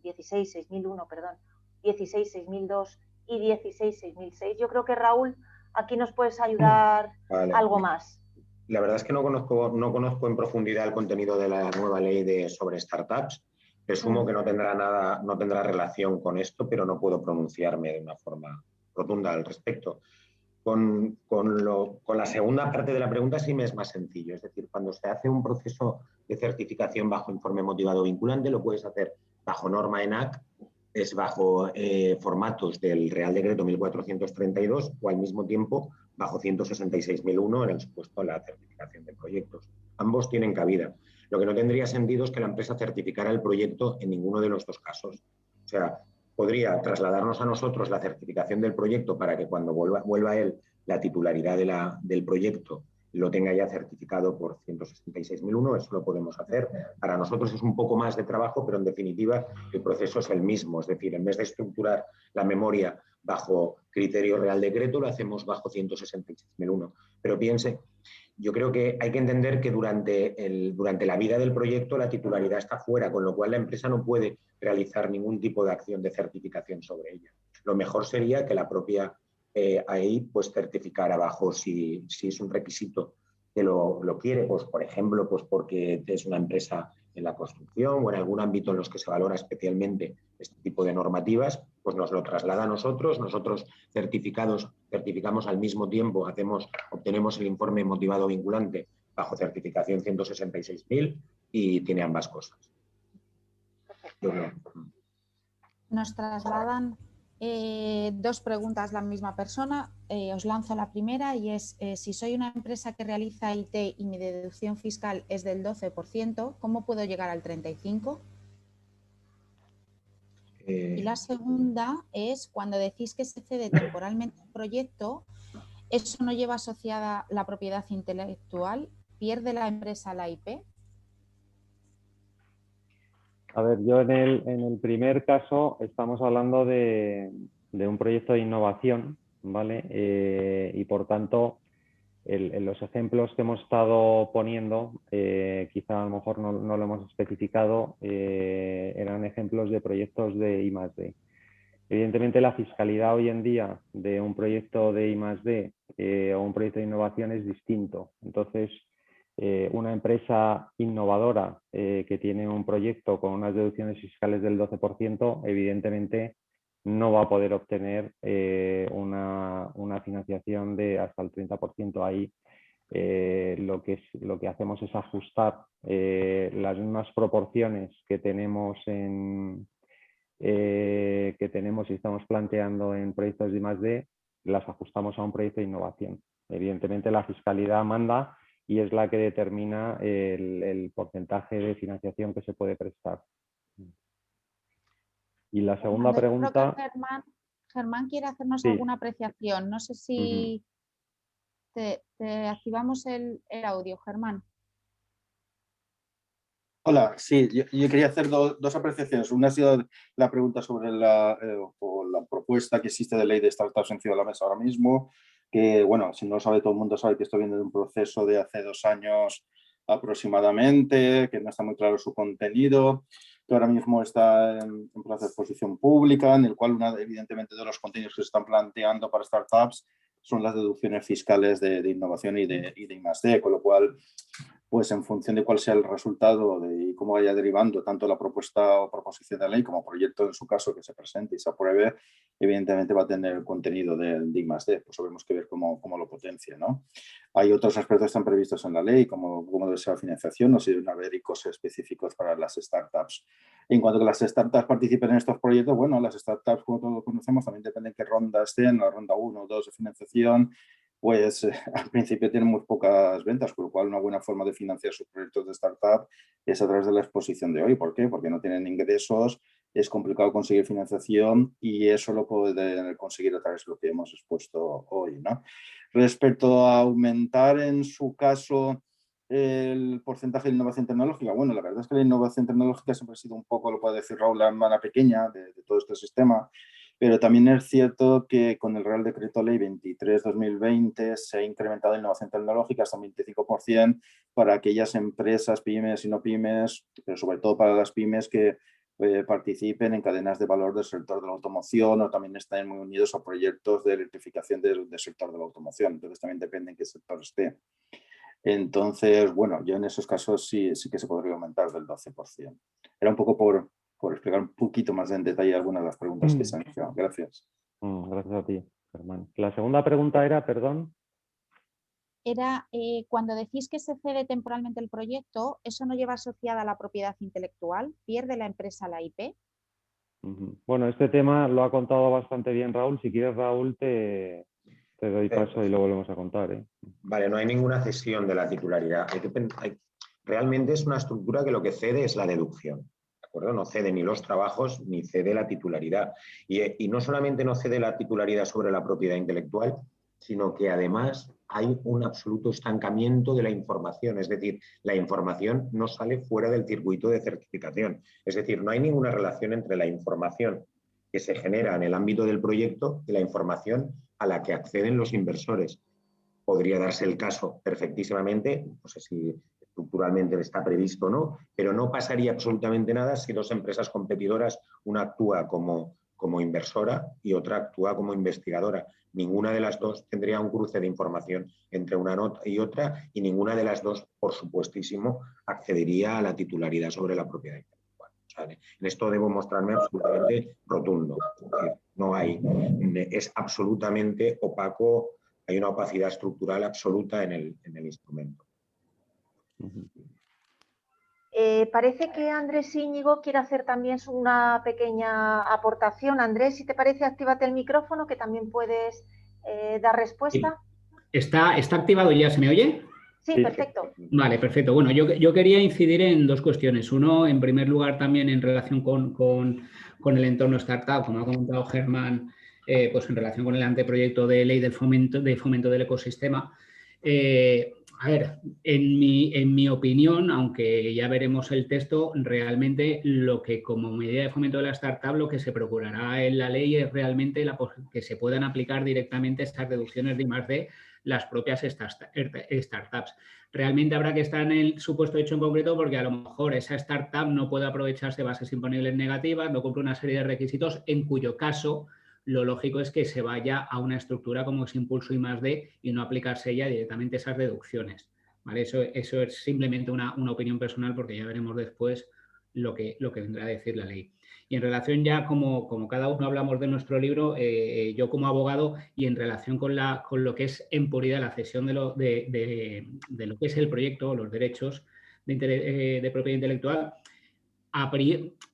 16.6002 y 16.6006? Yo creo que, Raúl, aquí nos puedes ayudar algo más. La verdad es que no conozco en profundidad el contenido de la nueva ley sobre startups. Presumo que no tendrá relación con esto, pero no puedo pronunciarme de una forma rotunda al respecto. Con la segunda parte de la pregunta sí me es más sencillo. Es decir, cuando se hace un proceso de certificación bajo informe motivado vinculante, lo puedes hacer bajo norma ENAC, es bajo formatos del Real Decreto 1432 o al mismo tiempo bajo 166.001 en el supuesto de la certificación de proyectos. Ambos tienen cabida. Lo que no tendría sentido es que la empresa certificara el proyecto en ninguno de los dos casos. O sea, podría trasladarnos a nosotros la certificación del proyecto para que cuando vuelva él la titularidad del proyecto lo tenga ya certificado por 166.001, eso lo podemos hacer. Para nosotros es un poco más de trabajo, pero en definitiva el proceso es el mismo. Es decir, en vez de estructurar la memoria bajo criterio Real Decreto, lo hacemos bajo 166.001. Pero piense, yo creo que hay que entender que durante la vida del proyecto la titularidad está fuera, con lo cual la empresa no puede realizar ningún tipo de acción de certificación sobre ella. Lo mejor sería que la propia ahí pues certificar abajo si es un requisito que lo quiere, pues por ejemplo, pues porque es una empresa en la construcción o en algún ámbito en los que se valora especialmente este tipo de normativas, pues nos lo traslada a nosotros certificamos al mismo tiempo, obtenemos el informe motivado vinculante bajo certificación 166.000 y tiene ambas cosas. Nos trasladan dos preguntas la misma persona. Os lanzo la primera y es, si soy una empresa que realiza IT y mi deducción fiscal es del 12%, ¿cómo puedo llegar al 35%? Y la segunda es, cuando decís que se cede temporalmente el proyecto, ¿eso no lleva asociada la propiedad intelectual? ¿Pierde la empresa la IP? A ver, yo en el primer caso estamos hablando de un proyecto de innovación, ¿vale? Y por tanto, en los ejemplos que hemos estado poniendo, quizá a lo mejor no lo hemos especificado, eran ejemplos de proyectos de I+D. Evidentemente, la fiscalidad hoy en día de un proyecto de I+D o un proyecto de innovación es distinto. Entonces, una empresa innovadora que tiene un proyecto con unas deducciones fiscales del 12%, evidentemente no va a poder obtener una financiación de hasta el 30%. Ahí lo que hacemos es ajustar las mismas proporciones que tenemos y estamos planteando en proyectos de I+D, las ajustamos a un proyecto de innovación. Evidentemente la fiscalidad manda y es la que determina el porcentaje de financiación que se puede prestar. Y la segunda pregunta... Creo que Germán quiere hacernos sí. alguna apreciación. No sé si te activamos el audio, Germán. Hola, sí, yo quería hacer dos apreciaciones. Una ha sido la pregunta sobre la propuesta que existe de ley de startups encima de la mesa ahora mismo, que, bueno, si no lo sabe todo el mundo, sabe que esto viene de un proceso de hace 2 años aproximadamente, que no está muy claro su contenido, que ahora mismo está en plazo de exposición pública, en el cual, evidentemente, de los contenidos que se están planteando para startups son las deducciones fiscales de innovación y de I+D, con lo cual pues en función de cuál sea el resultado y cómo vaya derivando tanto la propuesta o proposición de ley como proyecto en su caso que se presente y se apruebe, evidentemente va a tener el contenido del D+D, pues habremos que ver cómo lo potencia, ¿no? Hay otros aspectos que están previstos en la ley, como debe ser la financiación, no se deben haber ICOs específicos para las startups. En cuanto a que las startups participen en estos proyectos, bueno, las startups, como todos conocemos, también depende en qué ronda estén, la ronda 1 o 2 de financiación, pues al principio tienen muy pocas ventas, con lo cual una buena forma de financiar sus proyectos de startup es a través de la exposición de hoy. ¿Por qué? Porque no tienen ingresos, es complicado conseguir financiación y eso lo pueden conseguir a través de lo que hemos expuesto hoy, ¿no? Respecto a aumentar en su caso el porcentaje de innovación tecnológica, bueno, la verdad es que la innovación tecnológica siempre ha sido un poco, lo puede decir Raúl, la hermana pequeña de todo este sistema. Pero también es cierto que con el Real Decreto Ley 23/2020 se ha incrementado la innovación tecnológica hasta un 25% para aquellas empresas, pymes y no pymes, pero sobre todo para las pymes que participen en cadenas de valor del sector de la automoción o también están muy unidos a proyectos de electrificación del sector de la automoción. Entonces también depende en qué sector esté. Entonces, bueno, yo en esos casos sí que se podría aumentar del 12%. Era un poco por explicar un poquito más en detalle algunas de las preguntas que se han hecho. Gracias. Gracias a ti, Germán. La segunda pregunta era, perdón. Era cuando decís que se cede temporalmente el proyecto, ¿eso no lleva asociada a la propiedad intelectual? ¿Pierde la empresa la IP? Bueno, este tema lo ha contado bastante bien Raúl. Si quieres, Raúl, te doy paso y lo volvemos a contar, ¿eh? Vale, no hay ninguna cesión de la titularidad. Realmente es una estructura que lo que cede es la deducción. ¿De acuerdo? No cede ni los trabajos ni cede la titularidad. Y no solamente no cede la titularidad sobre la propiedad intelectual, sino que además hay un absoluto estancamiento de la información. Es decir, la información no sale fuera del circuito de certificación. Es decir, no hay ninguna relación entre la información que se genera en el ámbito del proyecto y la información a la que acceden los inversores. Podría darse el caso perfectísimamente, no sé si estructuralmente está previsto o no, pero no pasaría absolutamente nada si dos empresas competidoras, una actúa como inversora y otra actúa como investigadora. Ninguna de las dos tendría un cruce de información entre una nota y otra y ninguna de las dos, por supuestísimo, accedería a la titularidad sobre la propiedad intelectual. ¿Vale? En esto debo mostrarme absolutamente rotundo. Es decir, no hay, es absolutamente opaco. Hay una opacidad estructural absoluta en el instrumento. Parece que Andrés Íñigo quiere hacer también una pequeña aportación. Andrés, si te parece, actívate el micrófono, que también puedes dar respuesta. ¿Está activado ya? ¿Se me oye? Sí, perfecto. Vale, perfecto. Bueno, yo quería incidir en dos cuestiones. Uno, en primer lugar, también en relación con el entorno startup, como ha comentado Germán, pues en relación con el anteproyecto de ley de fomento del ecosistema. A ver, en mi opinión, aunque ya veremos el texto, realmente lo que como medida de fomento de la startup, lo que se procurará en la ley es realmente que se puedan aplicar directamente estas deducciones de I+D las propias startups. Realmente habrá que estar en el supuesto hecho en concreto porque a lo mejor esa startup no puede aprovecharse de bases imponibles negativas, no cumple una serie de requisitos, en cuyo caso lo lógico es que se vaya a una estructura como es impulso I+D y no aplicarse ya directamente esas deducciones. ¿Vale? Eso es simplemente una opinión personal porque ya veremos después lo que vendrá a decir la ley. Y en relación ya, como cada uno hablamos de nuestro libro, yo como abogado y en relación con lo que es en puridad la cesión de lo que es el proyecto, los derechos de propiedad intelectual,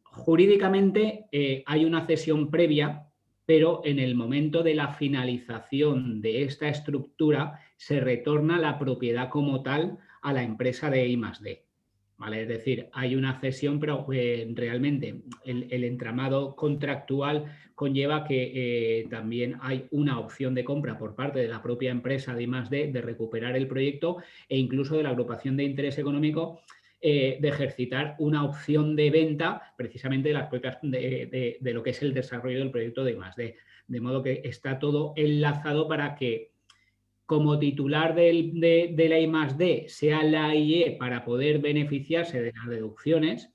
jurídicamente hay una cesión previa, pero en el momento de la finalización de esta estructura se retorna la propiedad como tal a la empresa de I+D. ¿Vale? Es decir, hay una cesión, pero realmente el entramado contractual conlleva que también hay una opción de compra por parte de la propia empresa de I+D de recuperar el proyecto e incluso de la agrupación de interés económico de ejercitar una opción de venta precisamente de las propias de lo que es el desarrollo del proyecto de I+D. De modo que está todo enlazado para que como titular de la I+D sea la IE para poder beneficiarse de las deducciones,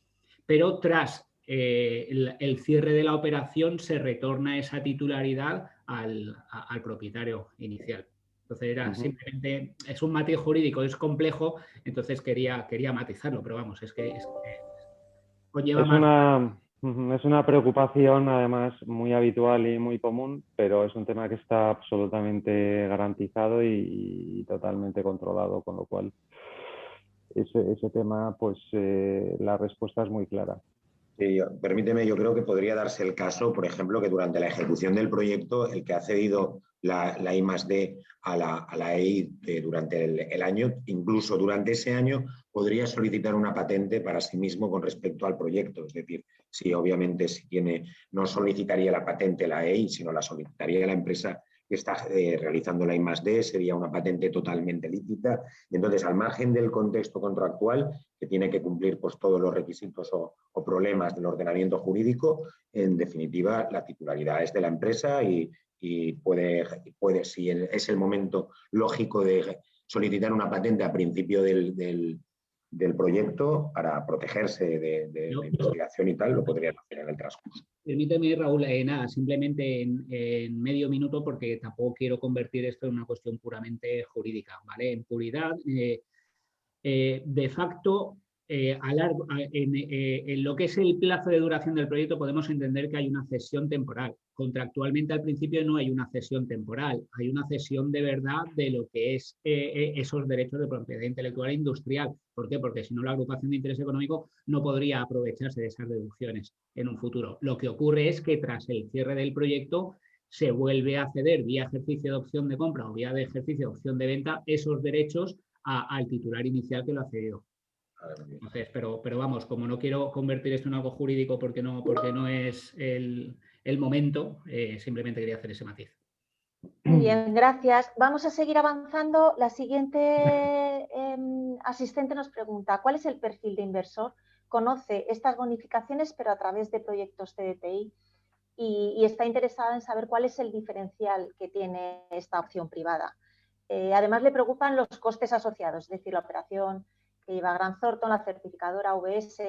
pero tras el cierre de la operación se retorna esa titularidad al propietario inicial. Entonces era simplemente, es un matiz jurídico, es complejo, entonces quería matizarlo, pero vamos, es que conlleva más. Es una preocupación además muy habitual y muy común, pero es un tema que está absolutamente garantizado y totalmente controlado, con lo cual ese tema, pues la respuesta es muy clara. Sí, permíteme, yo creo que podría darse el caso, por ejemplo, que durante la ejecución del proyecto, el que ha cedido la I+D a la EI durante el año, incluso durante ese año, podría solicitar una patente para sí mismo con respecto al proyecto. Es decir, si obviamente no solicitaría la patente la EI, sino la solicitaría la empresa que está realizando la I+D, sería una patente totalmente lícita. Y entonces, al margen del contexto contractual, que tiene que cumplir pues, todos los requisitos o problemas del ordenamiento jurídico, en definitiva, la titularidad es de la empresa y puede, si es el momento lógico de solicitar una patente a principio del proyecto para protegerse de investigación y tal, lo podría hacer en el transcurso. Permíteme, Raúl, nada, simplemente en medio minuto, porque tampoco quiero convertir esto en una cuestión puramente jurídica, ¿vale? En puridad, de facto, en lo que es el plazo de duración del proyecto podemos entender que hay una cesión temporal. Contractualmente al principio no hay una cesión temporal, hay una cesión de verdad de lo que es esos derechos de propiedad intelectual e industrial. ¿Por qué? Porque si no, la agrupación de interés económico no podría aprovecharse de esas deducciones en un futuro. Lo que ocurre es que tras el cierre del proyecto se vuelve a ceder vía ejercicio de opción de compra o vía de ejercicio de opción de venta esos derechos al titular inicial que lo ha cedido. Entonces, pero vamos, como no quiero convertir esto en algo jurídico porque no es el momento, simplemente quería hacer ese matiz. Muy bien, gracias. Vamos a seguir avanzando. La siguiente asistente nos pregunta, ¿cuál es el perfil de inversor? Conoce estas bonificaciones, pero a través de proyectos CDTI y está interesada en saber cuál es el diferencial que tiene esta opción privada. Además, le preocupan los costes asociados, es decir, la operación que lleva Grant Thornton, la certificadora AVS,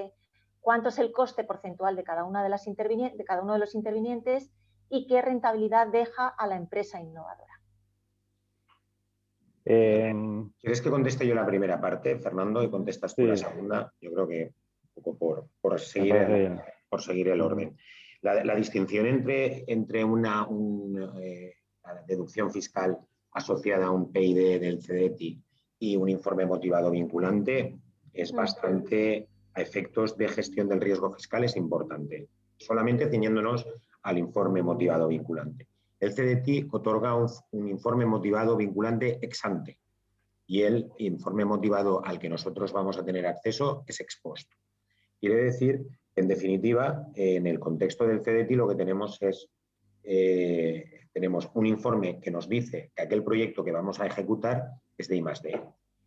cuánto es el coste porcentual de cada uno de los intervinientes y qué rentabilidad deja a la empresa innovadora. ¿Quieres que conteste yo la primera parte, Fernando, y contestas tú la segunda? Yo creo que un poco por seguir el orden. La distinción entre una deducción fiscal asociada a un PID del CDTI y un informe motivado vinculante es bastante, a efectos de gestión del riesgo fiscal, es importante. Solamente ciñéndonos al informe motivado vinculante. El CDTI otorga un informe motivado vinculante ex ante y el informe motivado al que nosotros vamos a tener acceso es ex post. Quiere decir, en definitiva, en el contexto del CDTI lo que tenemos es tenemos un informe que nos dice que aquel proyecto que vamos a ejecutar es de I+D.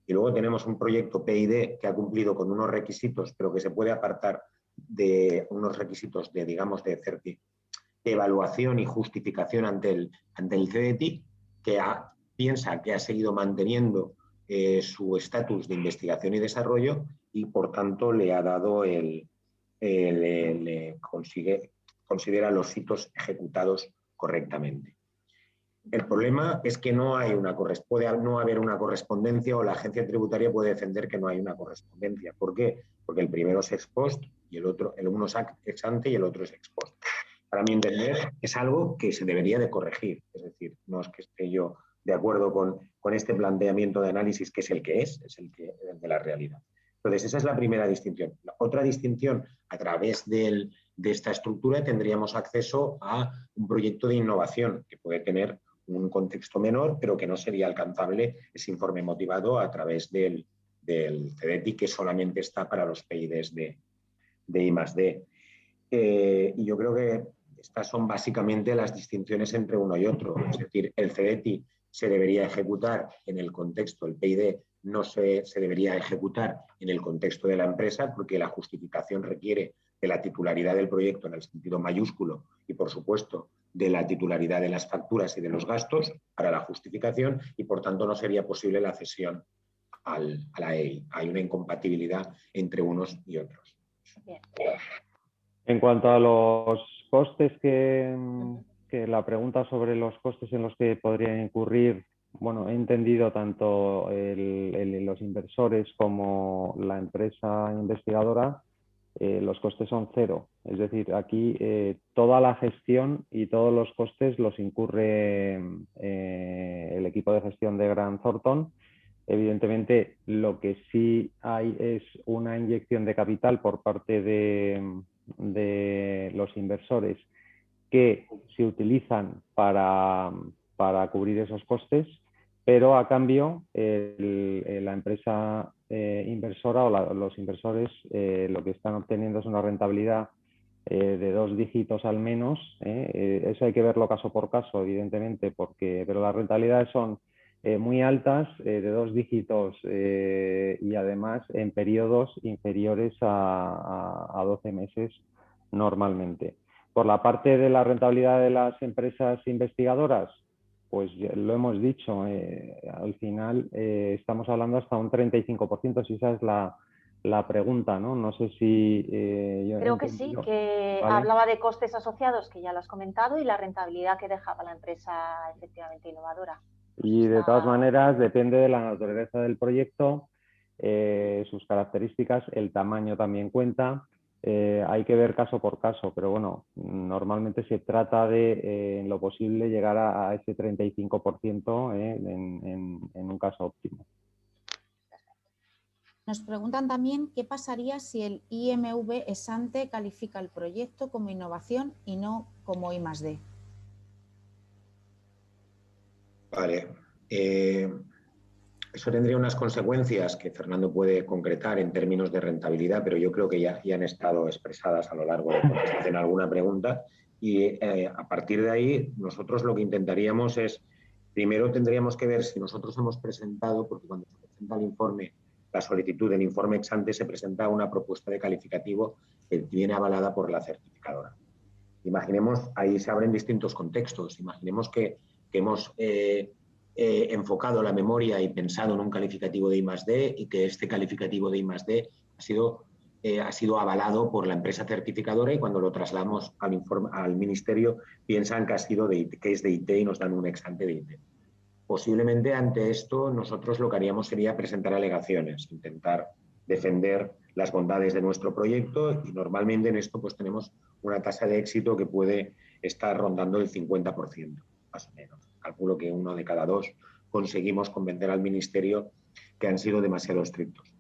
Y luego tenemos un proyecto PID que ha cumplido con unos requisitos, pero que se puede apartar de unos requisitos de, digamos, de evaluación y justificación ante el CDTI, que piensa que ha seguido manteniendo su estatus de investigación y desarrollo y, por tanto, le ha dado considera los hitos ejecutados correctamente. El problema es que puede no haber una correspondencia o la agencia tributaria puede defender que no hay una correspondencia. ¿Por qué? Porque el primero es ex post y el uno es ex ante y el otro es ex post. Para mi entender, es algo que se debería de corregir. Es decir, no es que esté yo de acuerdo con este planteamiento de análisis, que es el que es el de la realidad. Entonces, esa es la primera distinción. La otra distinción, a través de esta estructura tendríamos acceso a un proyecto de innovación que puede tener un contexto menor, pero que no sería alcanzable ese informe motivado a través del CDTI, que solamente está para los PIDs de I+D. Y yo creo que estas son básicamente las distinciones entre uno y otro. Es decir, el CDTI se debería ejecutar en el contexto, el PID no se debería ejecutar en el contexto de la empresa porque la justificación requiere de la titularidad del proyecto en el sentido mayúsculo y, por supuesto, de la titularidad de las facturas y de los gastos para la justificación y, por tanto, no sería posible la cesión a la EI. Hay una incompatibilidad entre unos y otros. Bien. En cuanto a los costes, que la pregunta sobre los costes en los que podría incurrir bueno, he entendido tanto los inversores como la empresa investigadora, los costes son cero. Es decir, aquí toda la gestión y todos los costes los incurre el equipo de gestión de Grant Thornton. Evidentemente, lo que sí hay es una inyección de capital por parte de los inversores que se utilizan para cubrir esos costes, pero a cambio la empresa inversora o los inversores lo que están obteniendo es una rentabilidad de 2 dígitos al menos. Eso hay que verlo caso por caso, evidentemente, pero las rentabilidades son muy altas, de 2 dígitos y además en periodos inferiores a 12 meses normalmente. Por la parte de la rentabilidad de las empresas investigadoras, pues lo hemos dicho, al final estamos hablando hasta un 35%, si esa es la pregunta, ¿no? No sé si... Creo que sí, que ¿vale? hablaba de costes asociados, que ya lo has comentado, y la rentabilidad que dejaba la empresa efectivamente innovadora. Y de todas maneras, depende de la naturaleza del proyecto, sus características, el tamaño también cuenta. Hay que ver caso por caso, pero bueno, normalmente se trata de, en lo posible, llegar a ese 35% en un caso óptimo. Nos preguntan también qué pasaría si el IMV ex-ante califica el proyecto como innovación y no como I+D. Vale. Eso tendría unas consecuencias que Fernando puede concretar en términos de rentabilidad, pero yo creo que ya han estado expresadas a lo largo de cuando se hacen alguna pregunta. Y a partir de ahí, nosotros lo que intentaríamos es, primero tendríamos que ver si nosotros hemos presentado, porque cuando se presenta el informe, la solicitud del informe ex ante, se presenta una propuesta de calificativo que viene avalada por la certificadora. Imaginemos, ahí se abren distintos contextos. Imaginemos que hemos enfocado la memoria y pensado en un calificativo de I+D y que este calificativo de I+D ha sido avalado por la empresa certificadora y cuando lo trasladamos al ministerio piensan que es de IT y nos dan un ex ante de IT. Posiblemente ante esto nosotros lo que haríamos sería presentar alegaciones, intentar defender las bondades de nuestro proyecto y normalmente en esto pues tenemos una tasa de éxito que puede estar rondando el 50%, más o menos. Calculo que 1 de cada 2 conseguimos convencer al ministerio que han sido demasiado estrictos.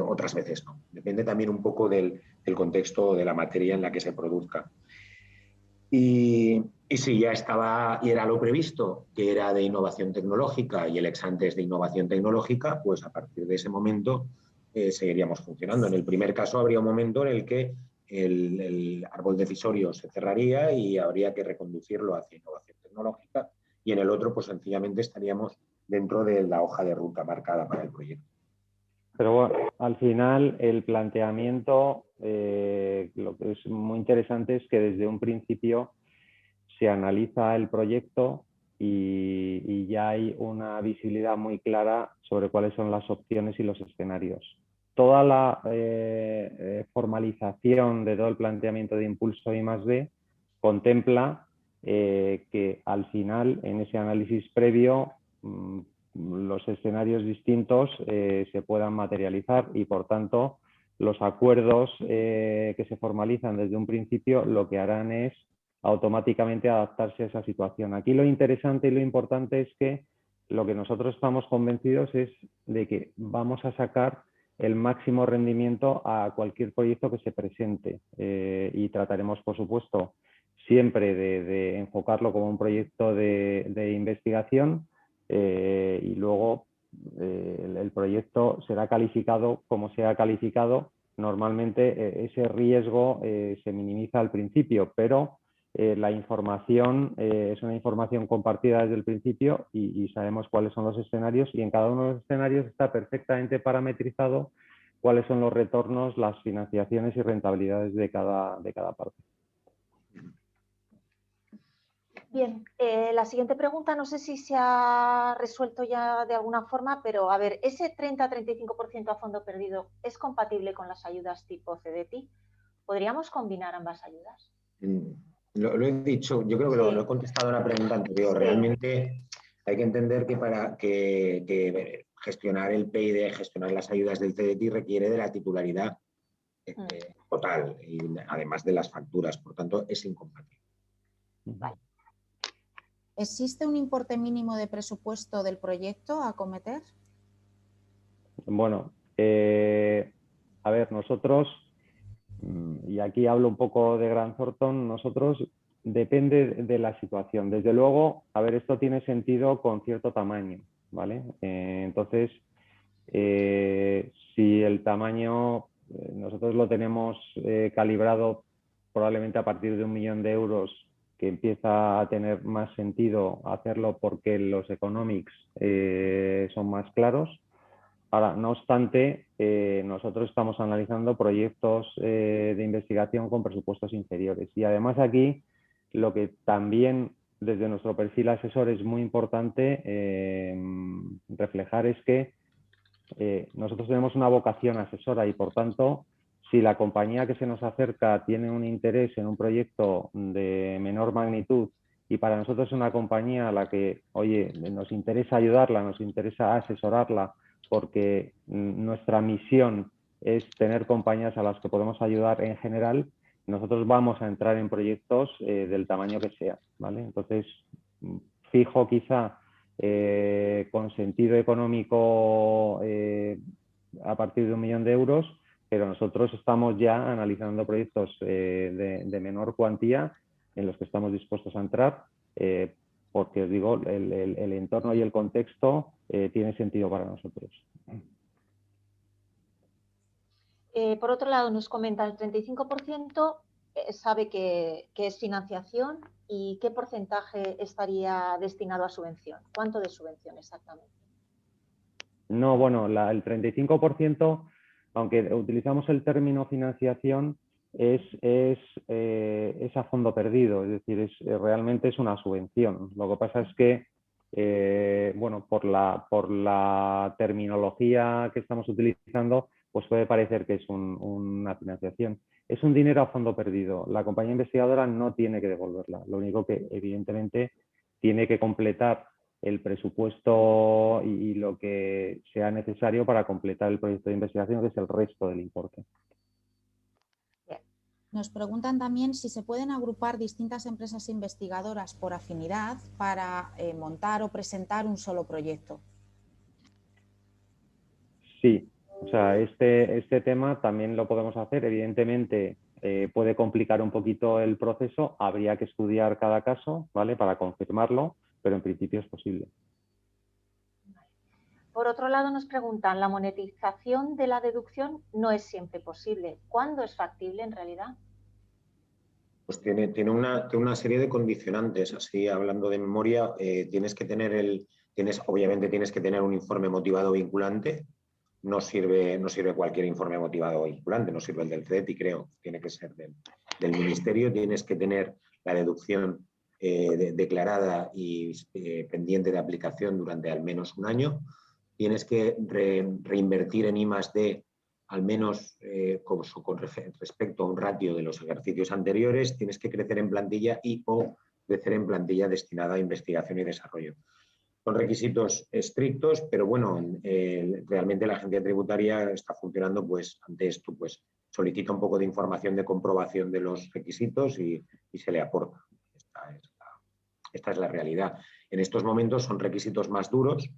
Otras veces no. Depende también un poco del contexto de la materia en la que se produzca. Y si ya estaba y era lo previsto, que era de innovación tecnológica y el ex ante es de innovación tecnológica, pues a partir de ese momento seguiríamos funcionando. En el primer caso habría un momento en el que el árbol decisorio se cerraría y habría que reconducirlo hacia innovación tecnológica y en el otro pues sencillamente estaríamos dentro de la hoja de ruta marcada para el proyecto. Pero bueno, al final el planteamiento, lo que es muy interesante es que desde un principio se analiza el proyecto y ya hay una visibilidad muy clara sobre cuáles son las opciones y los escenarios. Toda la formalización de todo el planteamiento de impulso I+D contempla que al final en ese análisis previo los escenarios distintos se puedan materializar y por tanto los acuerdos que se formalizan desde un principio lo que harán es automáticamente adaptarse a esa situación. Aquí lo interesante y lo importante es que lo que nosotros estamos convencidos es de que vamos a sacar el máximo rendimiento a cualquier proyecto que se presente y trataremos, por supuesto, siempre de enfocarlo como un proyecto de investigación y luego el proyecto será calificado como sea calificado. Normalmente ese riesgo se minimiza al principio, pero la información es una información compartida desde el principio y sabemos cuáles son los escenarios y en cada uno de los escenarios está perfectamente parametrizado cuáles son los retornos, las financiaciones y rentabilidades de cada parte. Bien, la siguiente pregunta no sé si se ha resuelto ya de alguna forma, pero a ver, ¿ese 30-35% a fondo perdido es compatible con las ayudas tipo CDTI? ¿Podríamos combinar ambas ayudas? Lo he dicho, yo creo que Sí. lo he contestado en la pregunta anterior. Sí. Realmente Hay que entender que para que gestionar el PID, gestionar las ayudas del CDT requiere de la titularidad total, y además de las facturas, por tanto es incompatible. Vale. ¿Existe un importe mínimo de presupuesto del proyecto a acometer? Bueno, a ver, nosotros, y aquí hablo un poco de Grant Thornton, nosotros depende de la situación. Desde luego, a ver, esto tiene sentido con cierto tamaño, ¿vale? Entonces, si el tamaño nosotros lo tenemos calibrado probablemente a partir de 1 millón de euros, que empieza a tener más sentido hacerlo porque los economics son más claros. Ahora, no obstante, nosotros estamos analizando proyectos de investigación con presupuestos inferiores. Y además aquí, lo que también desde nuestro perfil asesor es muy importante reflejar es que nosotros tenemos una vocación asesora y, por tanto, si la compañía que se nos acerca tiene un interés en un proyecto de menor magnitud y para nosotros es una compañía a la que, oye, nos interesa ayudarla, nos interesa asesorarla, porque nuestra misión es tener compañías a las que podemos ayudar en general, nosotros vamos a entrar en proyectos del tamaño que sea, ¿vale? Entonces, fijo quizá con sentido económico a partir de 1 millón de euros, pero nosotros estamos ya analizando proyectos de menor cuantía en los que estamos dispuestos a entrar, porque os digo, el entorno y el contexto tiene sentido para nosotros. Por otro lado, nos comenta el 35% sabe que es financiación y qué porcentaje estaría destinado a subvención. ¿Cuánto de subvención exactamente? No, bueno, el 35%, aunque utilizamos el término financiación, es a fondo perdido, es decir, realmente es una subvención. Lo que pasa es que, bueno, por la terminología que estamos utilizando, pues puede parecer que es una financiación. Es un dinero a fondo perdido. La compañía investigadora no tiene que devolverla. Lo único que, evidentemente, tiene que completar el presupuesto y lo que sea necesario para completar el proyecto de investigación, que es el resto del importe. Nos preguntan también si se pueden agrupar distintas empresas investigadoras por afinidad para montar o presentar un solo proyecto. Sí, o sea, este tema también lo podemos hacer. Evidentemente puede complicar un poquito el proceso, habría que estudiar cada caso, ¿vale? Para confirmarlo, pero en principio es posible. Por otro lado, nos preguntan, la monetización de la deducción no es siempre posible. ¿Cuándo es factible en realidad? Pues tiene una serie de condicionantes. Así, hablando de memoria, obviamente tienes que tener un informe motivado vinculante. No sirve cualquier informe motivado vinculante, no sirve el del CEDETI, creo. Tiene que ser del Ministerio. Tienes que tener la deducción declarada y pendiente de aplicación durante al menos 1 año. Tienes que reinvertir en I+D al menos con respecto a un ratio de los ejercicios anteriores. Tienes que crecer en plantilla o crecer en plantilla destinada a investigación y desarrollo. Son requisitos estrictos, pero bueno, realmente la agencia tributaria está funcionando pues ante esto, pues solicita un poco de información de comprobación de los requisitos y se le aporta. Esta es la realidad. En estos momentos son requisitos más duros.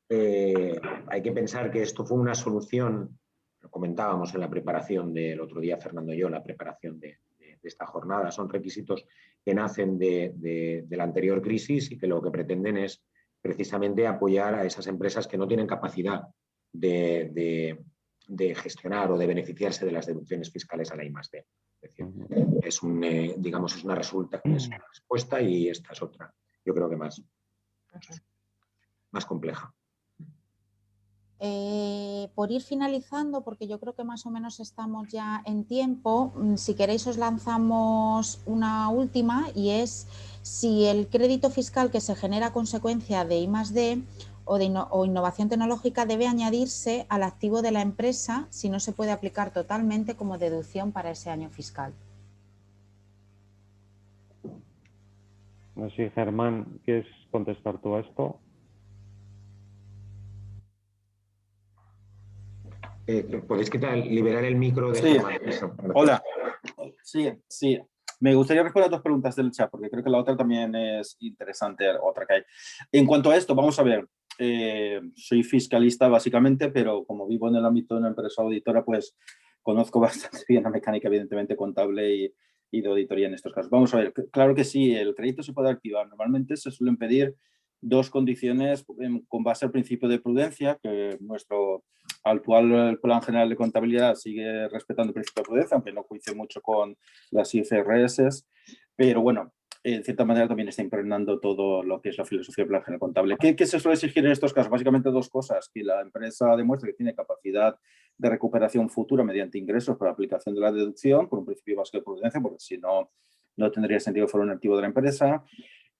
Hay que pensar que esto fue una solución, lo comentábamos en la preparación del otro día, Fernando y yo, la preparación de esta jornada. Son requisitos que nacen de la anterior crisis y que lo que pretenden es precisamente apoyar a esas empresas que no tienen capacidad de gestionar o de beneficiarse de las deducciones fiscales a la I+D. Es decir, es una respuesta y esta es otra, yo creo que más compleja. Por ir finalizando, porque yo creo que más o menos estamos ya en tiempo, si queréis os lanzamos una última y es si el crédito fiscal que se genera a consecuencia de I+D o innovación tecnológica debe añadirse al activo de la empresa si no se puede aplicar totalmente como deducción para ese año fiscal. No sé si Germán, ¿quieres contestar tú a esto? ¿Podéis liberar el micro de Sí. Germán? Eso, hola. Sí. Me gustaría responder a dos preguntas del chat, porque creo que la otra también es interesante, otra que hay. En cuanto a esto, vamos a ver. Soy fiscalista básicamente, pero como vivo en el ámbito de una empresa auditora, pues conozco bastante bien la mecánica, evidentemente, contable y de auditoría en estos casos. Vamos a ver, claro que sí, el crédito se puede activar. Normalmente se suelen pedir dos condiciones con base al principio de prudencia, que nuestro actual Plan General de Contabilidad sigue respetando el principio de prudencia, aunque no coincide mucho con las IFRS, pero bueno, en cierta manera también está impregnando todo lo que es la filosofía del Plan General Contable. ¿Qué se suele exigir en estos casos? Básicamente dos cosas: que la empresa demuestre que tiene capacidad de recuperación futura mediante ingresos por la aplicación de la deducción, por un principio básico de prudencia, porque si no, no tendría sentido que fuera un activo de la empresa.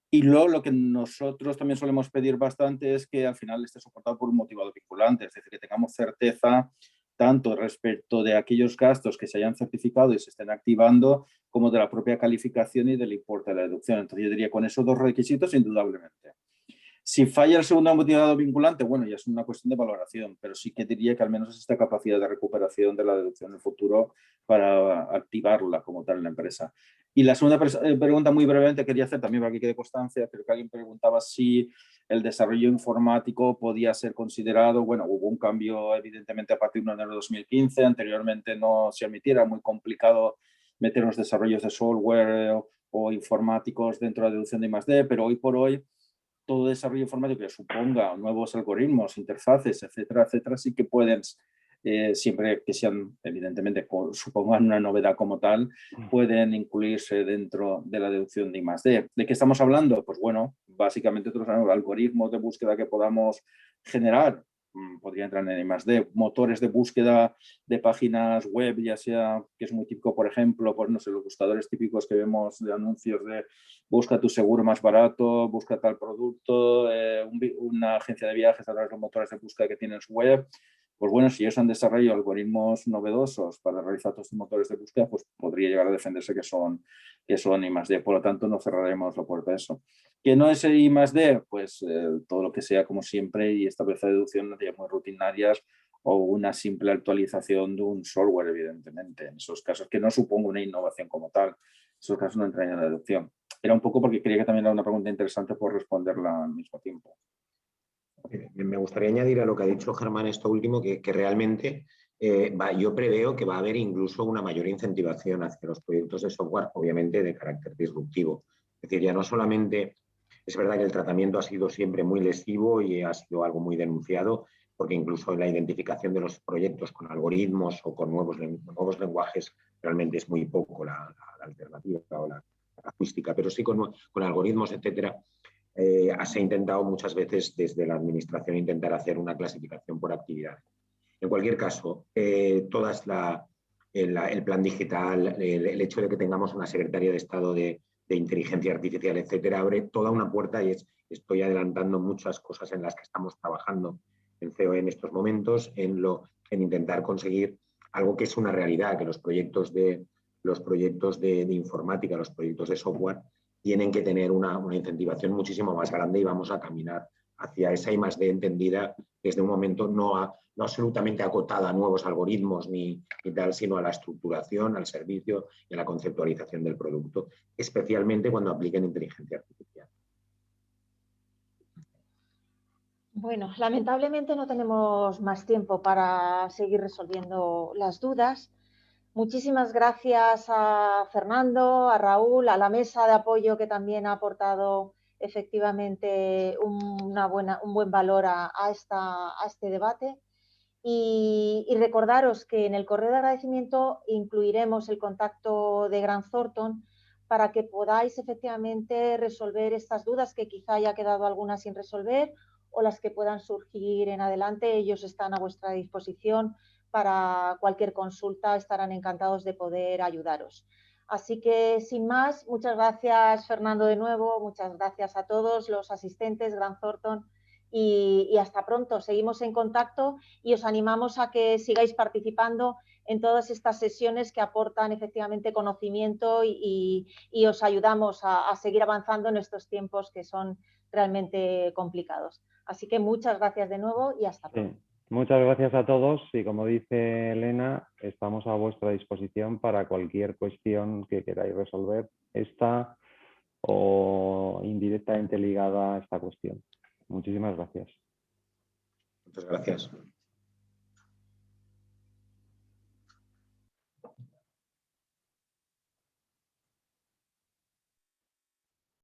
Y luego lo que nosotros también solemos pedir bastante es que al final esté soportado por un motivado vinculante, es decir, que tengamos certeza tanto respecto de aquellos gastos que se hayan certificado y se estén activando, como de la propia calificación y del importe de la deducción. Entonces yo diría con esos dos requisitos indudablemente. Si falla el segundo motivado vinculante, bueno, ya es una cuestión de valoración, pero sí que diría que al menos esta capacidad de recuperación de la deducción en el futuro para activarla como tal en la empresa. Y la segunda pregunta, muy brevemente, quería hacer también para que quede constancia. Creo que alguien preguntaba si el desarrollo informático podía ser considerado. Bueno, hubo un cambio evidentemente a partir de enero de 2015. Anteriormente no se admitiera, muy complicado meter los desarrollos de software o informáticos dentro de la deducción de I+D, pero hoy por hoy todo desarrollo informático que suponga nuevos algoritmos, interfaces, etcétera, etcétera, sí que pueden, siempre que sean, evidentemente, supongan una novedad como tal, pueden incluirse dentro de la deducción de I+D. ¿De qué estamos hablando? Pues bueno, básicamente otros algoritmos de búsqueda que podamos generar, podría entrar en I+D, motores de búsqueda de páginas web, ya sea, que es muy típico, por ejemplo, pues no sé, los buscadores típicos que vemos de anuncios de busca tu seguro más barato, busca tal producto, una agencia de viajes a través de los motores de búsqueda que tiene en su web. Pues bueno, si ellos han desarrollado algoritmos novedosos para realizar todos estos motores de búsqueda, pues podría llegar a defenderse que son I+D. Por lo tanto, no cerraremos la puerta a eso. ¿Que no es I+D? Pues todo lo que sea, como siempre, y establece deducciones muy rutinarias o una simple actualización de un software, evidentemente. En esos casos, que no suponga una innovación como tal. En esos casos no entraría en la deducción. Era un poco porque creía que también era una pregunta interesante por responderla al mismo tiempo. Me gustaría añadir a lo que ha dicho Germán esto último, que realmente yo preveo que va a haber incluso una mayor incentivación hacia los proyectos de software, obviamente de carácter disruptivo. Es decir, ya no solamente, es verdad que el tratamiento ha sido siempre muy lesivo y ha sido algo muy denunciado, porque incluso en la identificación de los proyectos con algoritmos o con nuevos lenguajes realmente es muy poco la alternativa o la acústica, pero sí con algoritmos, etcétera. Se ha intentado muchas veces desde la administración intentar hacer una clasificación por actividad. En cualquier caso, el plan digital, el hecho de que tengamos una secretaria de Estado de inteligencia artificial, etcétera, abre toda una puerta y estoy adelantando muchas cosas en las que estamos trabajando en COE en estos momentos, en intentar conseguir algo que es una realidad, que los proyectos de informática, los proyectos de software, tienen que tener una incentivación muchísimo más grande y vamos a caminar hacia esa I+D entendida desde un momento no absolutamente acotada a nuevos algoritmos ni tal, sino a la estructuración, al servicio y a la conceptualización del producto, especialmente cuando apliquen inteligencia artificial. Bueno, lamentablemente no tenemos más tiempo para seguir resolviendo las dudas. Muchísimas gracias a Fernando, a Raúl, a la mesa de apoyo que también ha aportado efectivamente un buen valor a este debate. Y recordaros que en el correo de agradecimiento incluiremos el contacto de Grant Thornton para que podáis efectivamente resolver estas dudas que quizá haya quedado alguna sin resolver o las que puedan surgir en adelante. Ellos están a vuestra disposición para cualquier consulta, estarán encantados de poder ayudaros. Así que, sin más, muchas gracias, Fernando, de nuevo, muchas gracias a todos los asistentes, Grant Thornton, y hasta pronto. Seguimos en contacto y os animamos a que sigáis participando en todas estas sesiones que aportan efectivamente conocimiento y os ayudamos a seguir avanzando en estos tiempos que son realmente complicados. Así que muchas gracias de nuevo y hasta pronto. Sí. Muchas gracias a todos y como dice Elena, estamos a vuestra disposición para cualquier cuestión que queráis resolver, esta o indirectamente ligada a esta cuestión. Muchísimas gracias. Muchas gracias.